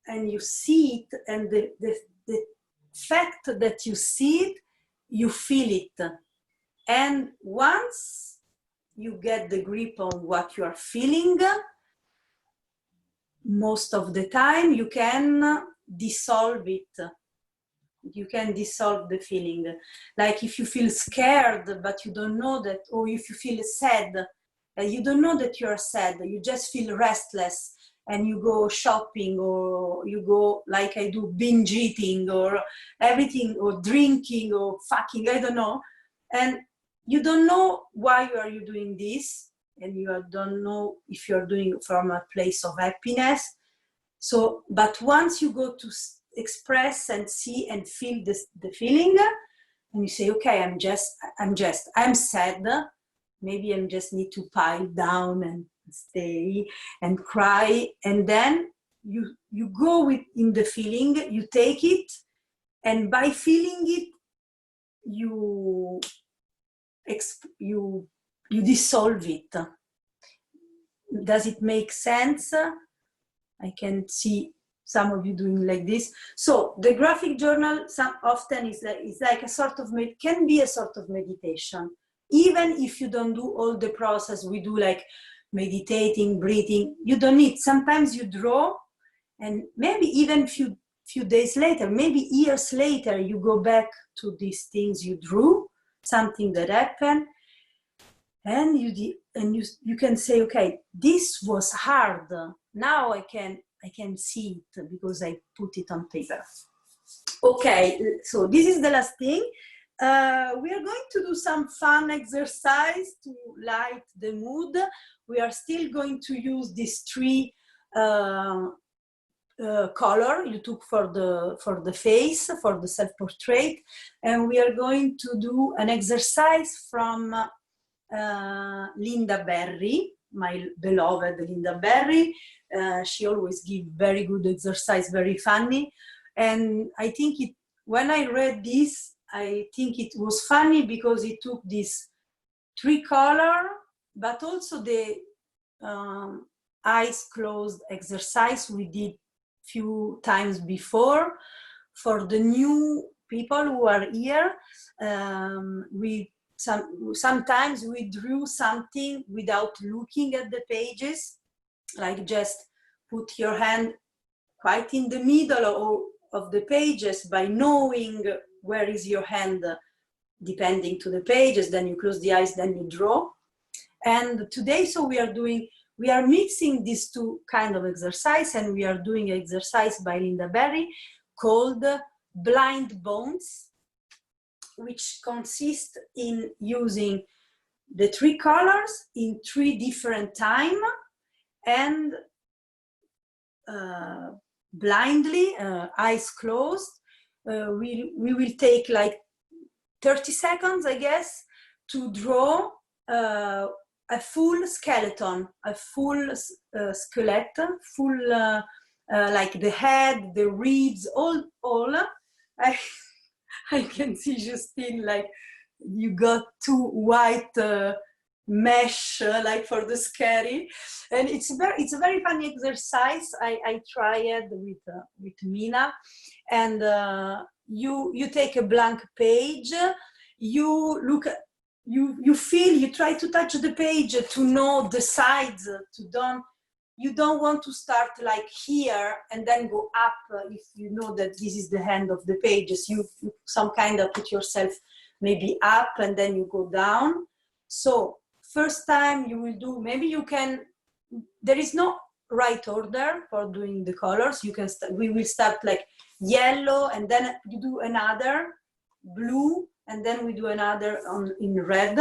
and you see it, and the fact that you see it, you feel it. And once you get the grip on what you are feeling, most of the time you can dissolve it. You can dissolve the feeling. Like if you feel scared, but you don't know that, or if you feel sad, you don't know that you're sad, you just feel restless, and you go shopping, or you go, like I do, binge eating, or everything, or drinking, or fucking, I don't know. And you don't know why are you doing this, and you don't know if you're doing it from a place of happiness. So, but once you go to express and see and feel the feeling, and you say, okay, I'm sad, maybe I just need to pile down and stay and cry, and then you go in the feeling, you take it, and by feeling it, you dissolve it. Does it make sense? I can see some of you doing like this. So the graphic journal often is like a sort of, can be a sort of meditation. Even if you don't do all the process we do, like meditating, breathing, you don't need. Sometimes you draw, and maybe even few days later, maybe years later, you go back to these things you drew, something that happened, and you can say, okay, this was hard. Now I can see it because I put it on paper. Okay, so this is the last thing. We are going to do some fun exercise to light the mood. We are still going to use these three color you took for the face, for the self-portrait, and we are going to do an exercise from Linda Berry, my beloved Linda Berry. She always gives very good exercise, very funny, and I think when I read this, I think it was funny because it took this three color, but also the eyes closed exercise we did few times before. For the new people who are here, sometimes we drew something without looking at the pages, like just put your hand quite in the middle of the pages by knowing where is your hand depending to the pages, then you close the eyes, then you draw. And today, so we are mixing these two kind of exercise, and we are doing an exercise by Linda Berry called Blind Bones, which consists in using the three colors in three different time, and blindly, eyes closed. We will take like 30 seconds, I guess, to draw a full skeleton, a full skeleton, full like the head, the ribs, all. I can see Justine, like you got two white mesh, like for the scary, and it's a very funny exercise. I tried with Mina, and you take a blank page, you look at, you feel, you try to touch the page to know the sides, you don't want to start like here and then go up. If you know that this is the end of the pages, you some kind of put yourself maybe up and then you go down. So first time you will do, maybe you can, there is no right order for doing the colors. You can we will start like yellow, and then you do another blue, and then we do another in red.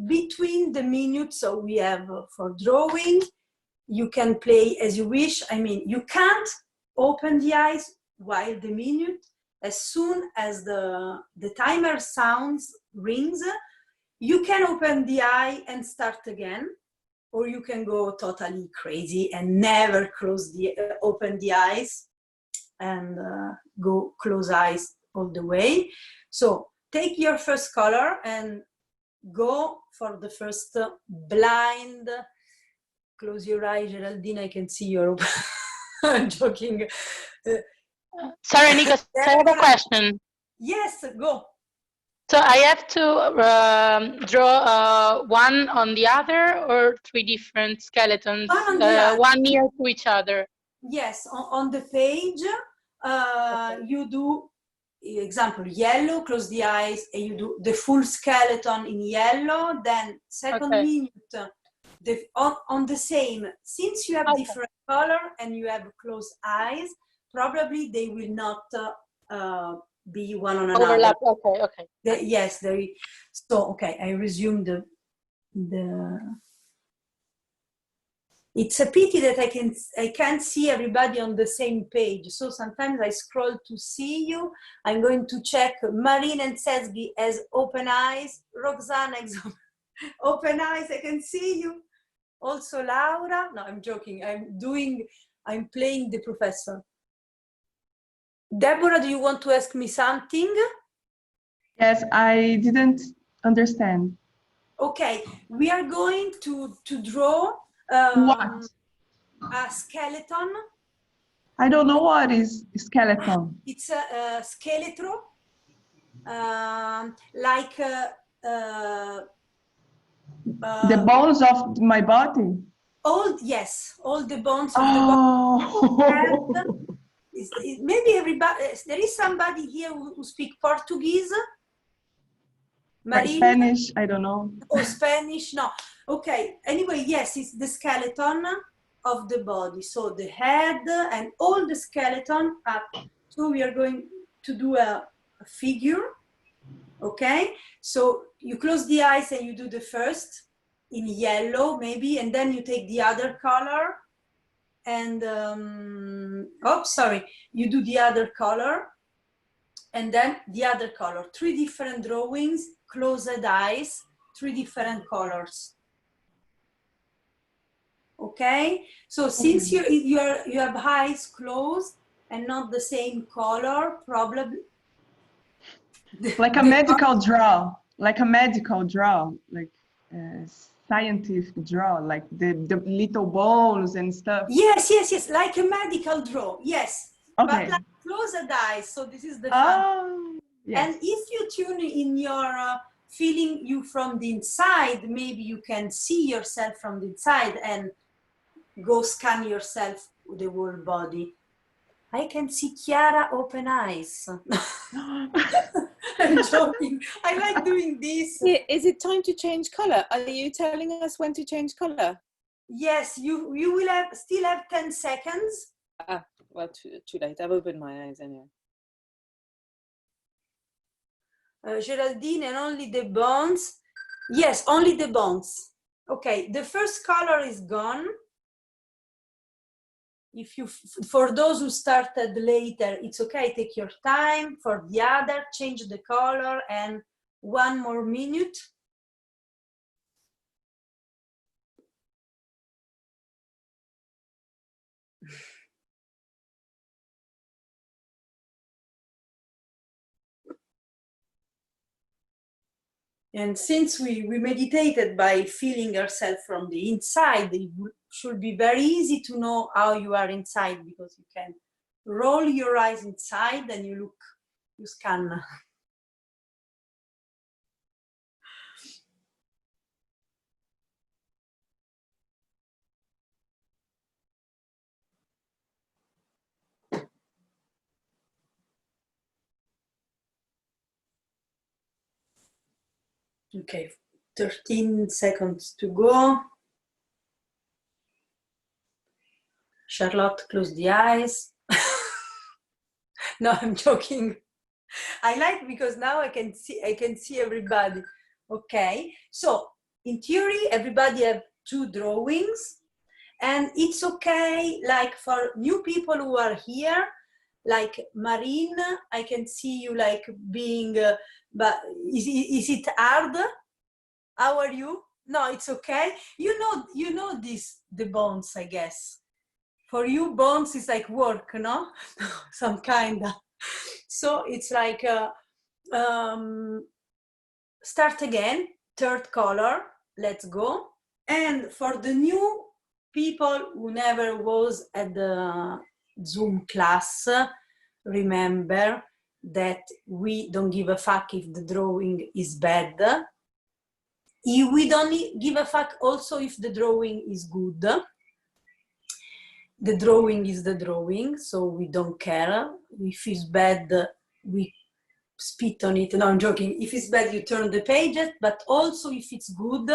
Between the minutes, so we have for drawing, you can play as you wish. I mean, you can't open the eyes while the minute. As soon as the timer sounds, rings, you can open the eye and start again, or you can go totally crazy and never open the eyes and go close eyes all the way. So take your first color and go for the first blind. Close your eye, Geraldine, I can see your, I'm joking. Sorry, Nikos, I have a question. Yes, go. So I have to draw one on the other, or three different skeletons, one near to each other? Yes, on the page, Okay. you do, example, yellow, close the eyes, and you do the full skeleton in yellow. Then second minute, on the same, since you have different color and you have closed eyes, probably they will not be one on another. Overlap. Okay, okay. Yes, so okay, I resume the. It's a pity that I can't see everybody on the same page. So sometimes I scroll to see you. I'm going to check Marine and Sezgi as open eyes. Roxana open eyes. I can see you. Also Laura. No, I'm joking. I'm playing the professor. Deborah, do you want to ask me something? Yes, I didn't understand. Okay, we are going to draw what? A skeleton. I don't know what is skeleton. It's a skeletro, like the bones of my body. Yes, all the bones of the body. Maybe everybody. There is somebody here who speaks Portuguese. Like Spanish, I don't know. Or Spanish, no. Okay, anyway, yes, it's the skeleton of the body. So the head and all the skeleton up. So we are going to do a figure, okay? So you close the eyes and you do the first in yellow maybe, and then you take the other color and, you do the other color and then the other color. 3 different drawings, closed eyes, 3 different colors. Okay, so since you have eyes closed and not the same color, probably like a medical draw, like scientific draw, like the little bones and stuff. Yes, like a medical draw. Yes, okay. But like closed eyes. So this is the fun. Yes. And if you tune in your feeling you from the inside, maybe you can see yourself from the inside and go scan yourself with the whole body. I can see Chiara open eyes. I'm joking. I like doing this. Is it time to change color? Are you telling us when to change color? Yes, you will still have 10 seconds. Ah, well, too late. I've opened my eyes anyway. Geraldine, and only the bones. Yes, only the bones. Okay, the first color is gone. For those who started later, it's okay, take your time. For the other, change the color and 1 more minute. And since we meditated by feeling ourselves from the inside, it should be very easy to know how you are inside, because you can roll your eyes inside and you scan. Okay, 13 seconds to go. Charlotte, close the eyes. No, I'm joking. I like because now I can see everybody. Okay, so in theory, everybody have 2 drawings, And it's okay, like for new people who are here, like Marine, I can see you like being, but is it hard? How are you? No, it's okay. You know this, the bones, I guess. For you, bones is like work, no? Some kind of. So it's like, start again, third color, let's go. And for the new people who never was at the Zoom class, remember that we don't give a fuck if the drawing is bad. We don't give a fuck also if the drawing is good. The drawing is the drawing, so we don't care. If it's bad, we spit on it. No, I'm joking. If it's bad, you turn the pages, but also if it's good,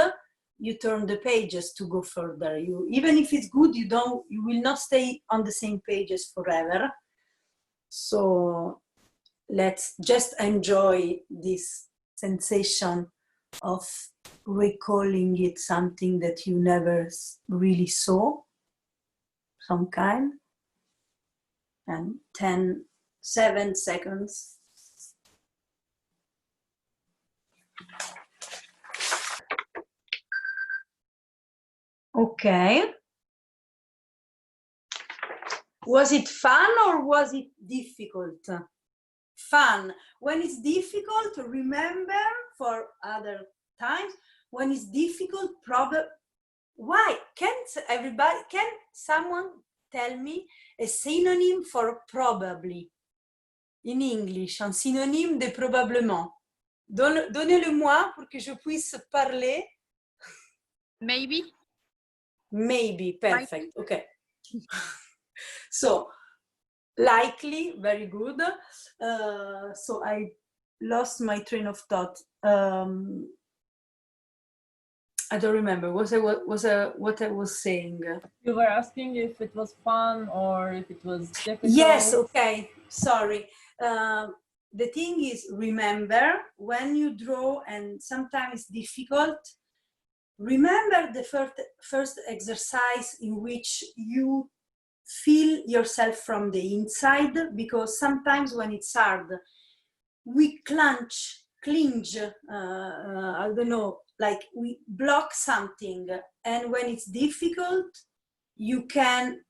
you turn the pages to go further. Even if it's good, you will not stay on the same pages forever. So let's just enjoy this sensation of recalling it, something that you never really saw, some kind. And 7 seconds. Okay. Was it fun or was it difficult? Fun. When it's difficult, remember for other times, when it's difficult, why? Can someone tell me a synonym for probably? In English, un synonyme de probablement. Donnez-le-moi pour que je puisse parler. Maybe. Maybe, perfect, okay. So, likely, very good. So I lost my train of thought. I don't remember what I was saying. You were asking if it was fun or if it was difficult. Yes, okay, sorry. The thing is, remember, when you draw and sometimes it's difficult, remember the first exercise in which you feel yourself from the inside, because sometimes when it's hard, we clinch, I don't know, like we block something. And when it's difficult, you can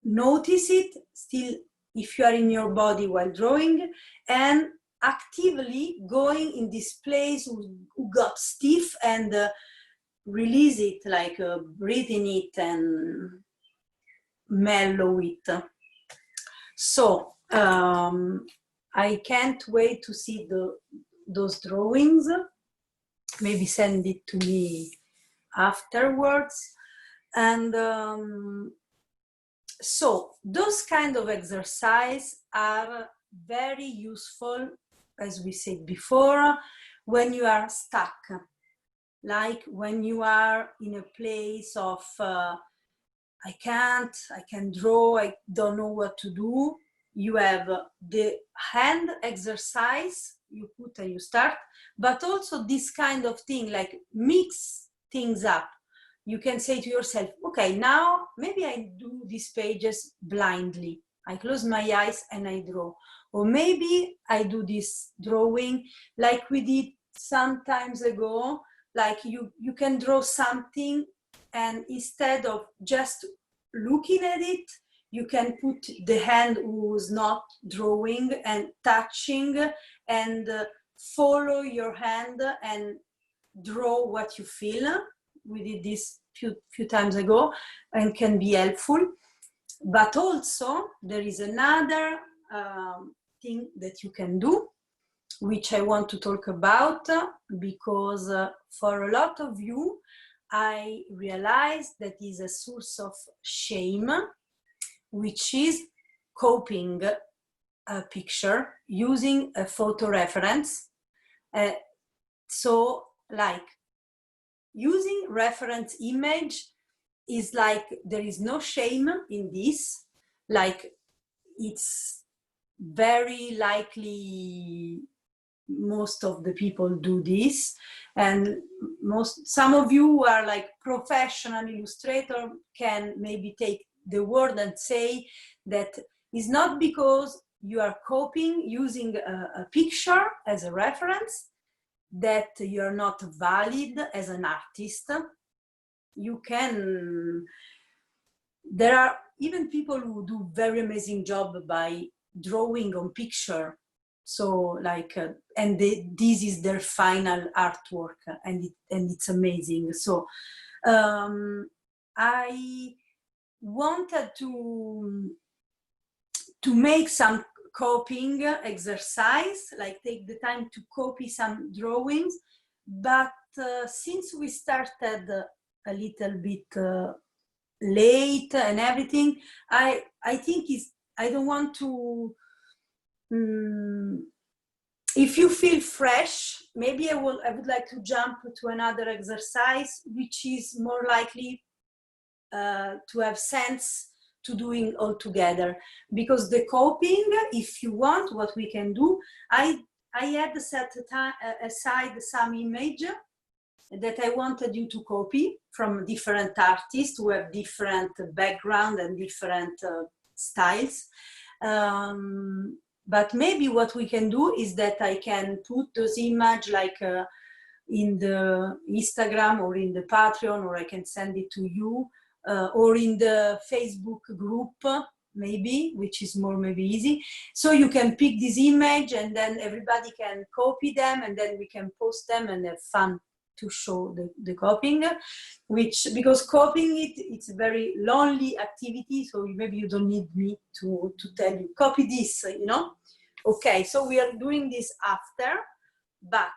notice it still if you are in your body while drawing, and actively going in this place who got stiff and release it, like breathe in it and mellow it. So I can't wait to see those drawings. Maybe send it to me afterwards. And so those kind of exercises are very useful, as we said before, when you are stuck. Like when you are in a place of I can't draw, I don't know what to do. You have the hand exercise, you put and you start, but also this kind of thing, like mix things up. You can say to yourself, okay, now maybe I do these pages blindly. I close my eyes and I draw. Or maybe I do this drawing like we did some times ago, like you can draw something, and instead of just looking at it, you can put the hand who's not drawing and touching and follow your hand and draw what you feel. We did this few times ago and can be helpful. But also there is another thing that you can do, which I want to talk about, because for a lot of you, I realized that is a source of shame, which is copying a picture using a photo reference. So like using reference image is like, there is no shame in this. Like it's very likely most of the people do this, and some of you who are like professional illustrator can maybe take the word and say that it's not because you are copying using a picture as a reference that you're not valid as an artist. You can, there are even people who do very amazing job by drawing on picture. So like, this is their final artwork, and it's amazing. So I wanted to make some copying exercise, like take the time to copy some drawings, but since we started a little bit late and everything, I think I don't want to. If you feel fresh, maybe I would like to jump to another exercise, which is more likely to have sense to doing all together. Because the copying, if you want, what we can do, I had set aside some image that I wanted you to copy from different artists who have different background and different styles. But maybe what we can do is that I can put those images like in the Instagram or in the Patreon, or I can send it to you, or in the Facebook group, maybe, which is more maybe easy. So you can pick this image and then everybody can copy them, and then we can post them and have fun to show the copying, because copying it's a very lonely activity, so maybe you don't need me to tell you, copy this, you know? Okay, so we are doing this after, but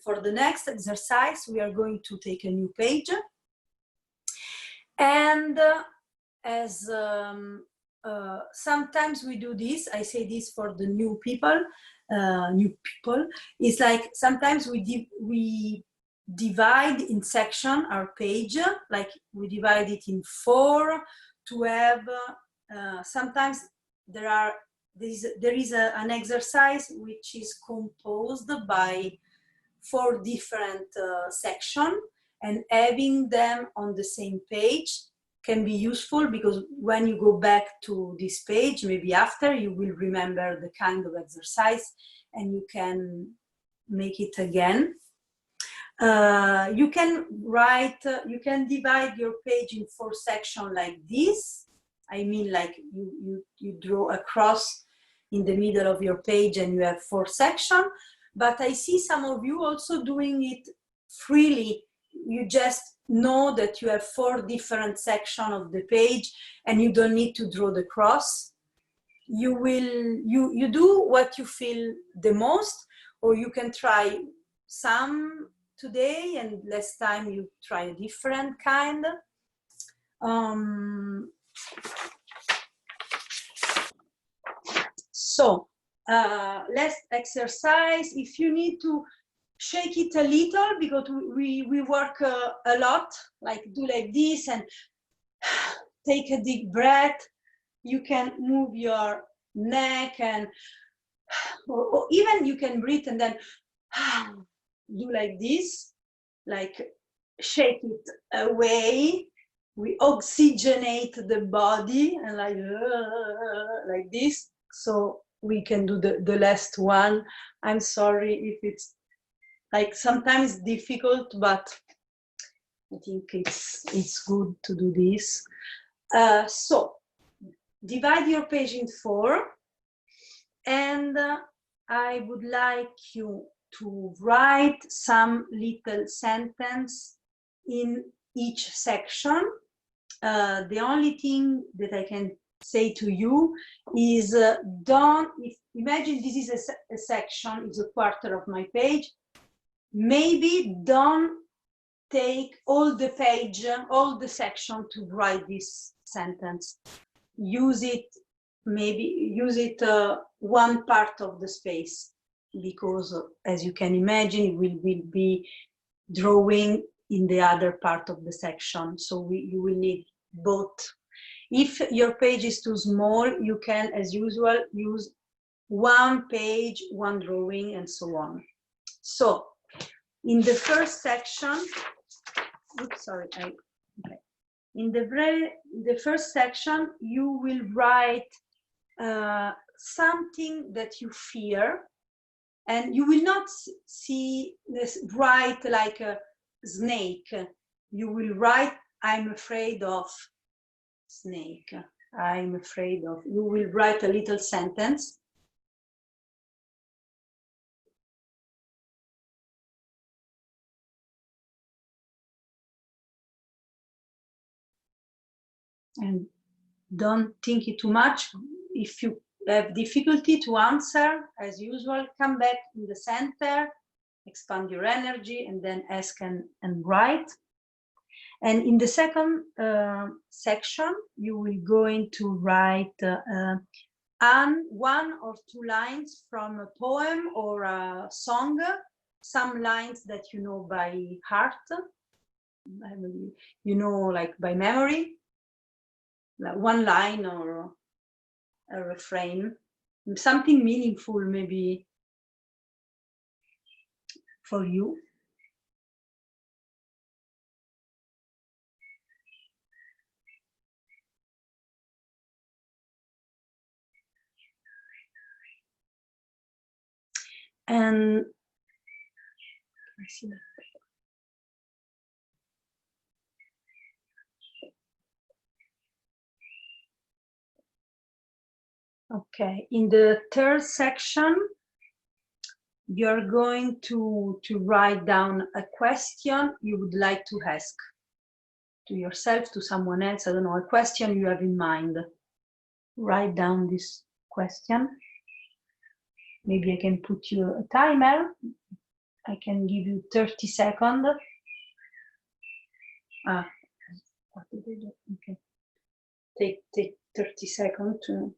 for the next exercise, we are going to take a new page. And as sometimes we do this, I say this for the new people, it's like sometimes we divide in section our page, like we divide it in 4 to have, sometimes there is an exercise which is composed by 4 different sections, and having them on the same page can be useful, because when you go back to this page, maybe after, you will remember the kind of exercise and you can make it again. You can write, you can divide your page in 4 sections like this. I mean, like you draw a cross in the middle of your page and you have 4 sections, but I see some of you also doing it freely. You just know that you have 4 different sections of the page and you don't need to draw the cross. You do what you feel the most, or you can try some today and last time you try a different kind. So last exercise, if you need to shake it a little, because we work a lot, like do like this and take a deep breath. You can move your neck, and or even you can breathe and then do like this, like shake it away. We oxygenate the body and like this. So we can do the last one. I'm sorry if it's like sometimes difficult, but I think it's good to do this. So divide your page in 4, and I would like you to write some little sentence in each section. The only thing that I can say to you is imagine this is a section, it's a quarter of my page. Maybe don't take all the page, all the section to write this sentence. Use it, one part of the space, because as you can imagine, we will be drawing in the other part of the section. So you will need both. If your page is too small, you can, as usual, use one page, one drawing, and so on. So in the first section, oops, sorry, okay. In the first section, you will write something that you fear, and you will not see this write like a snake. You will write, I'm afraid of snake. I'm afraid of. You will write a little sentence. And don't think it too much. If you have difficulty to answer, as usual, come back in the center, expand your energy, and then ask and write. And in the second section, you will going to write one or two lines from a poem or a song, some lines that you know by heart, you know, like by memory, like one line or a refrain, something meaningful maybe for you. And I see that. Okay, in the third section, you're going to write down a question you would like to ask to yourself, to someone else, I don't know, a question you have in mind. Write down this question. Maybe I can put you a timer. I can give you 30 seconds. What did I do? Okay. Take 30 seconds to.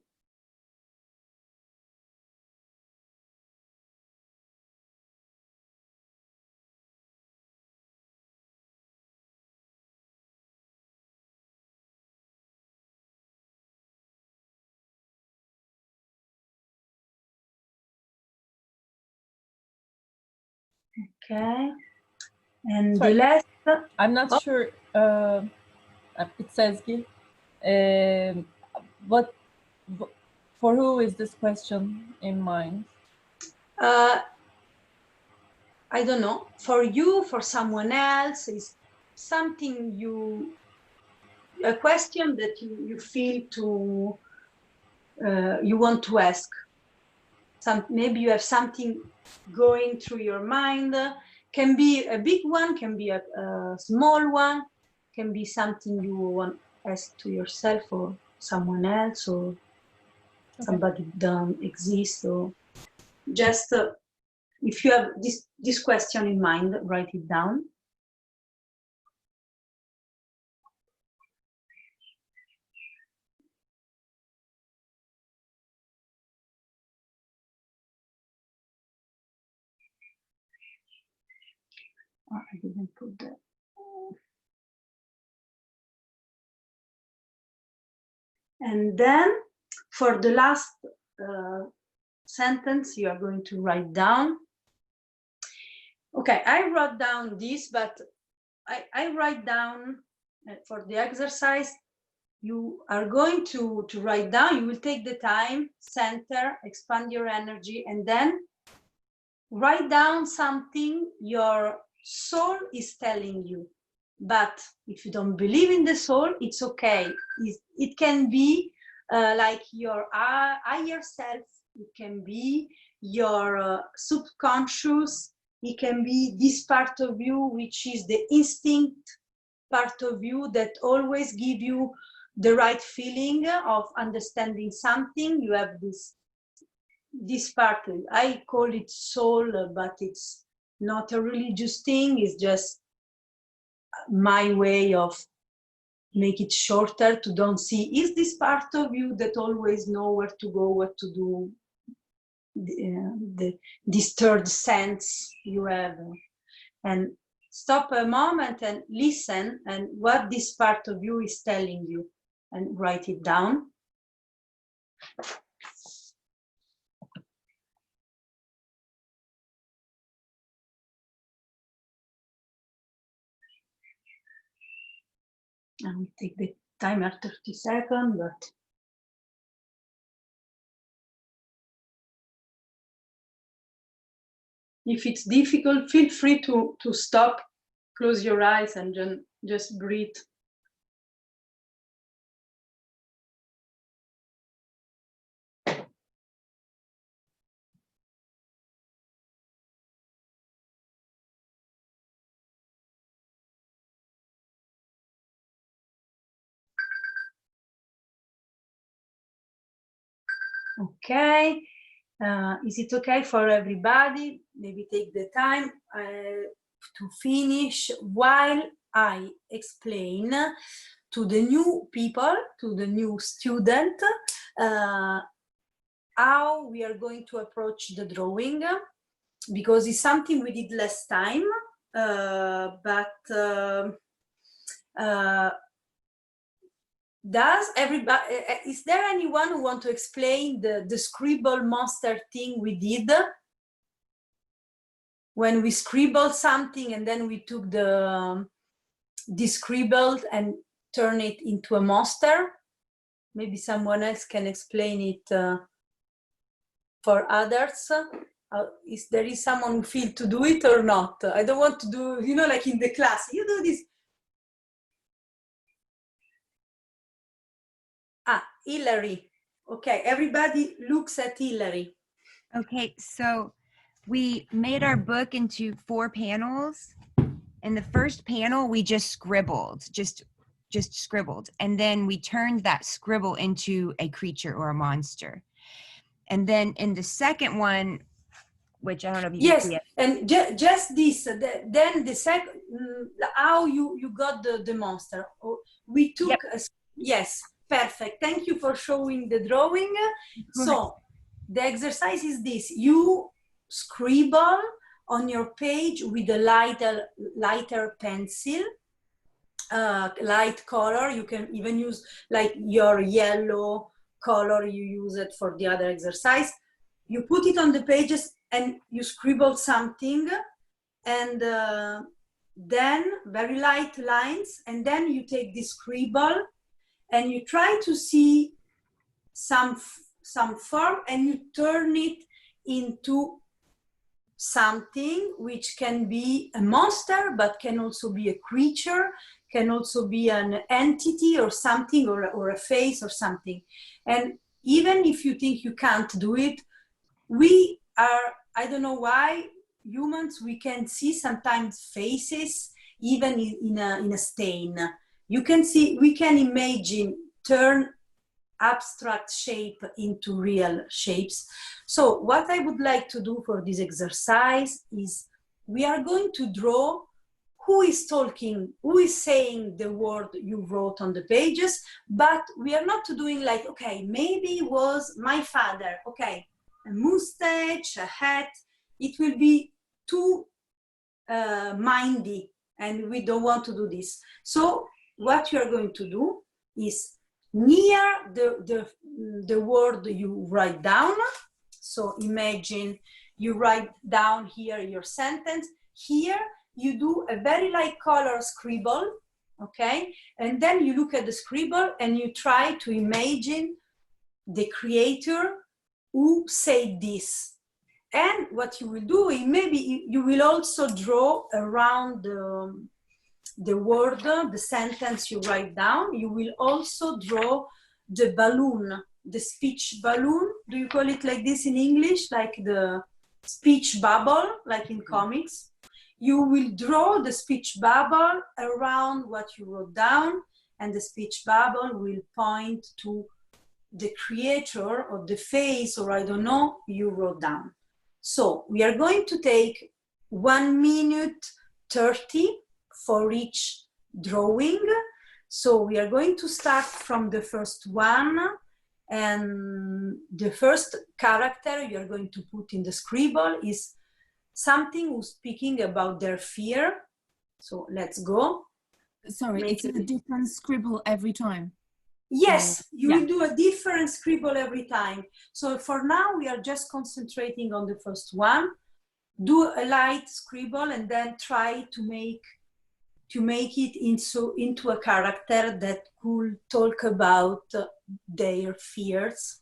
Okay. And Sorry. the last. I'm not sure. It says Gil. What for who is this question in mind? I don't know, for you, for someone else, is something a question that you feel to, you want to ask. Maybe you have something going through your mind, can be a big one, can be a small one, can be something you want to ask to yourself or someone else or somebody that don't exist, or just if you have this question in mind, write it down. Oh, I didn't put that. And then for the last sentence, you are going to write down. Okay, I wrote down this, but I write down for the exercise, you are going to write down, you will take the time, center, expand your energy, and then write down something your soul is telling you. But if you don't believe in the soul, it's okay. It can be like your higher self, it can be your subconscious, it can be this part of you, which is the instinct part of you that always give you the right feeling of understanding something. You have this part, I call it soul, but it's not a religious thing, it's just my way of make it shorter to don't see, is this part of you that always know where to go, what to do, this third sense you have. And stop a moment and listen and what this part of you is telling you and write it down. I'll take the timer 30 seconds, but if it's difficult, feel free to stop, close your eyes, and just breathe. Okay, is it okay for everybody? Maybe take the time to finish while I explain to the new people, to the new student, how we are going to approach the drawing, because it's something we did last time, does everybody, is there anyone who want to explain the scribble monster thing we did? When we scribbled something and then we took the scribbled and turn it into a monster. Maybe someone else can explain it for others. Is there someone who feel to do it or not? I don't want to do, you know, like in the class, you do this. Hilary. Okay, everybody looks at Hilary. Okay, so we made our book into 4 panels. In the first panel, we just scribbled, just scribbled. And then we turned that scribble into a creature or a monster. And then in the second one, which I don't know if you can see it. And just this, then the second, how you got the monster. We took, yes. Perfect. Thank you for showing the drawing. So the exercise is this. You scribble on your page with a lighter pencil, light color. You can even use like your yellow color you use it for the other exercise. You put it on the pages and you scribble something, and then very light lines, and then you take this scribble and you try to see some form, and you turn it into something which can be a monster, but can also be a creature, can also be an entity or something, or a face or something. And even if you think you can't do it, we are, I don't know why, humans, we can see sometimes faces even in a stain. You can see, we can imagine, turn abstract shape into real shapes. So what I would like to do for this exercise is we are going to draw who is talking, who is saying the word you wrote on the pages, but we are not doing like, okay, maybe it was my father, okay, a mustache, a hat. It will be too mindy, and we don't want to do this. So what you are going to do is near the word you write down. So imagine you write down here your sentence. Here you do a very light color scribble, okay? And then you look at the scribble and you try to imagine the creator who said this. And what you will do is maybe you will also draw around the word, the sentence you write down. You will also draw the balloon, the speech balloon. Do you call it like this in English? Like the speech bubble, like in comics. You will draw the speech bubble around what you wrote down, and the speech bubble will point to the creator or the face, or I don't know, you wrote down. So we are going to take 1 minute 30 for each drawing. So we are going to start from the first one, and the first character you are going to put in the scribble is something who's speaking about their fear. So let's go. Sorry, it's a different scribble every time. Yes, you will do a different scribble every time. So for now, we are just concentrating on the first one. Do a light scribble and then try to make to make it into a character that could talk about their fears.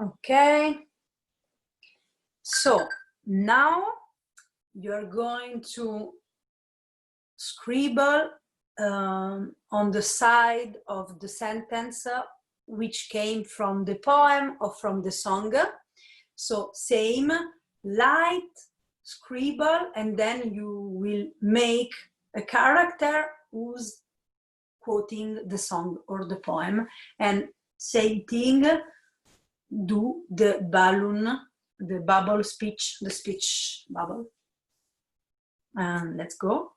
Okay, so now you're going to scribble on the side of the sentence which came from the poem or from the song. So same, light, scribble, and then you will make a character who's quoting the song or the poem, and same thing, do the balloon, the bubble speech, the speech bubble. And let's go.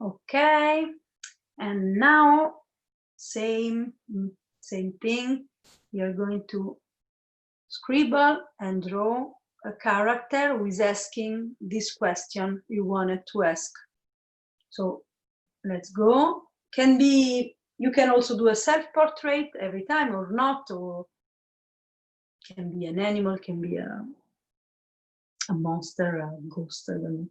Okay, and now same thing. You're going to scribble and draw a character who is asking this question you wanted to ask. So let's go. Can be, you can also do a self-portrait every time or not, or can be an animal, can be a monster, a ghost, I don't know.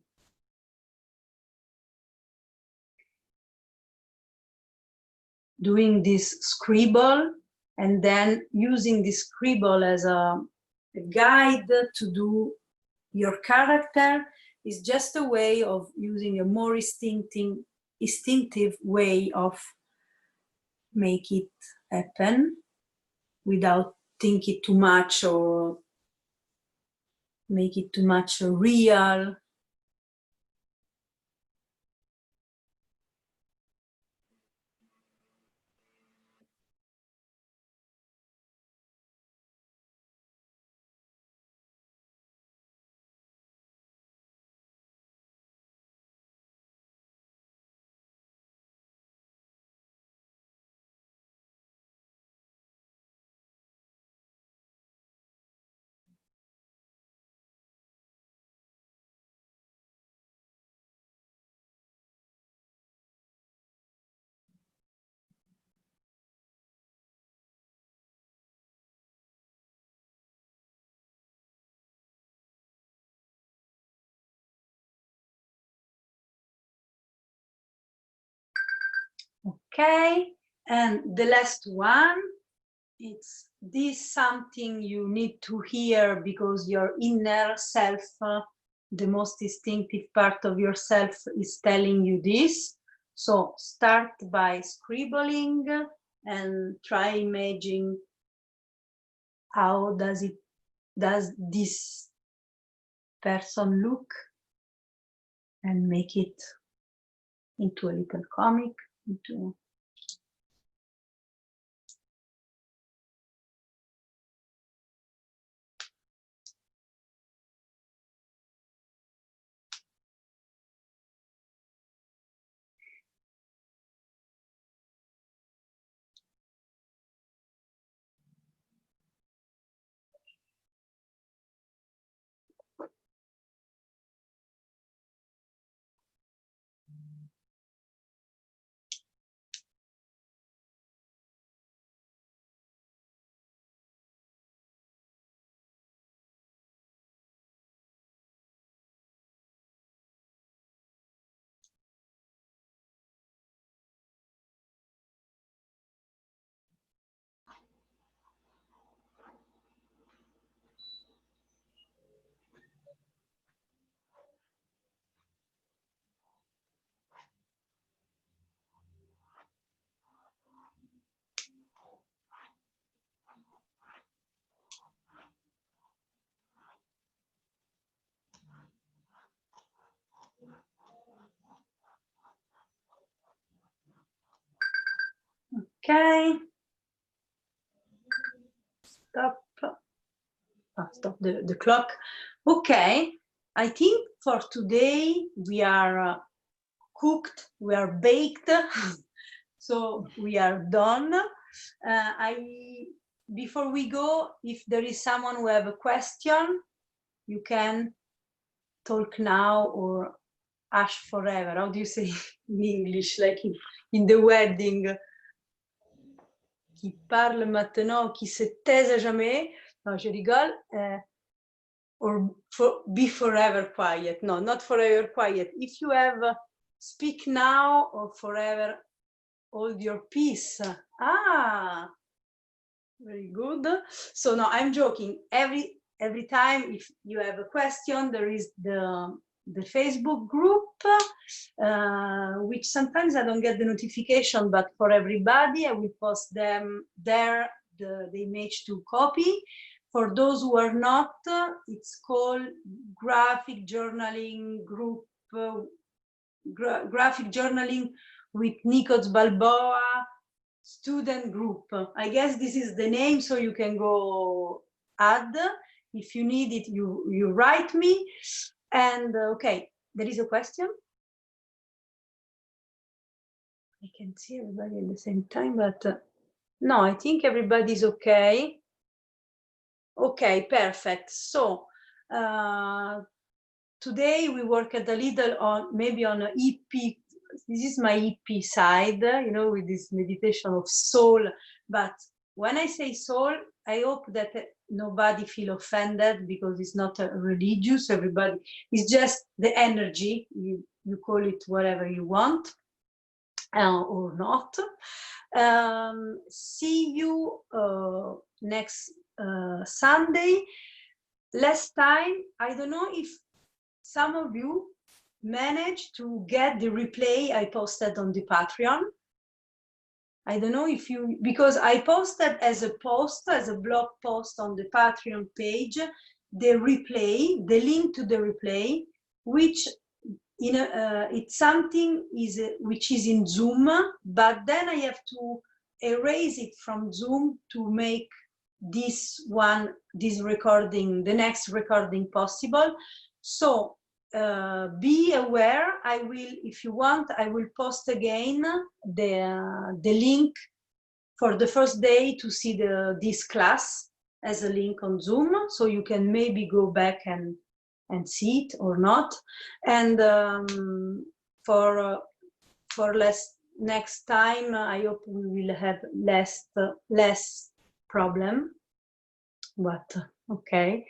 Doing this scribble and then using this scribble as a guide to do your character is just a way of using a more instinctive way of make it happen without thinking too much or make it too much real. Okay, and the last one, it's this something you need to hear because your inner self, the most distinctive part of yourself is telling you this. So start by scribbling and try imagining how does this person look, and make it into a little comic, into okay. Stop the clock. Okay, I think for today we are cooked, we are baked, so we are done. Before we go, if there is someone who have a question, you can talk now or ask forever. How do you say in English, like in the wedding? Qui parle maintenant, qui se taise jamais. No, je rigole. Or be forever quiet. No, not forever quiet. If you have speak now or forever hold your peace. Ah, very good. So no, I'm joking. Every time if you have a question, there is the Facebook group, which sometimes I don't get the notification, but for everybody, I will post them there, the image to copy. For those who are not, it's called Graphic Journaling Group, Graphic Journaling with Nikos Balboa Student Group. I guess this is the name, so you can go add. If you need it, you write me. And okay, there is a question. I can see everybody at the same time, but no, I think everybody's okay. Okay, perfect. So today we worked a little on maybe on an EP. This is my EP side, you know, with this meditation of soul. But when I say soul, I hope that nobody feel offended because it's not religious. Everybody, it's just the energy. You call it whatever you want or not. See you next Sunday. Last time, I don't know if some of you managed to get the replay I posted on the Patreon. I don't know if you, because I posted as a post, as a blog post on the Patreon page, the replay, the link to the replay, which it's something which is in Zoom, but then I have to erase it from Zoom to make this recording, the next recording possible. So be aware. I will, if you want, I will post again the link for the first day to see this class as a link on Zoom, so you can maybe go back and see it or not. And for next time, I hope we will have less problem. But okay,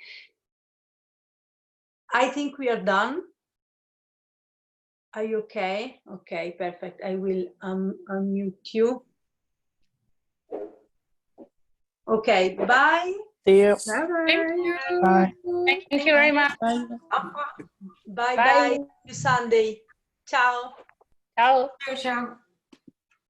I think we are done. Are you okay? Okay, perfect. I will unmute you. Okay, bye. See you. Bye. Bye. Thank you very much. Bye Bye. bye. See you Sunday. Ciao. Ciao. Ciao, ciao.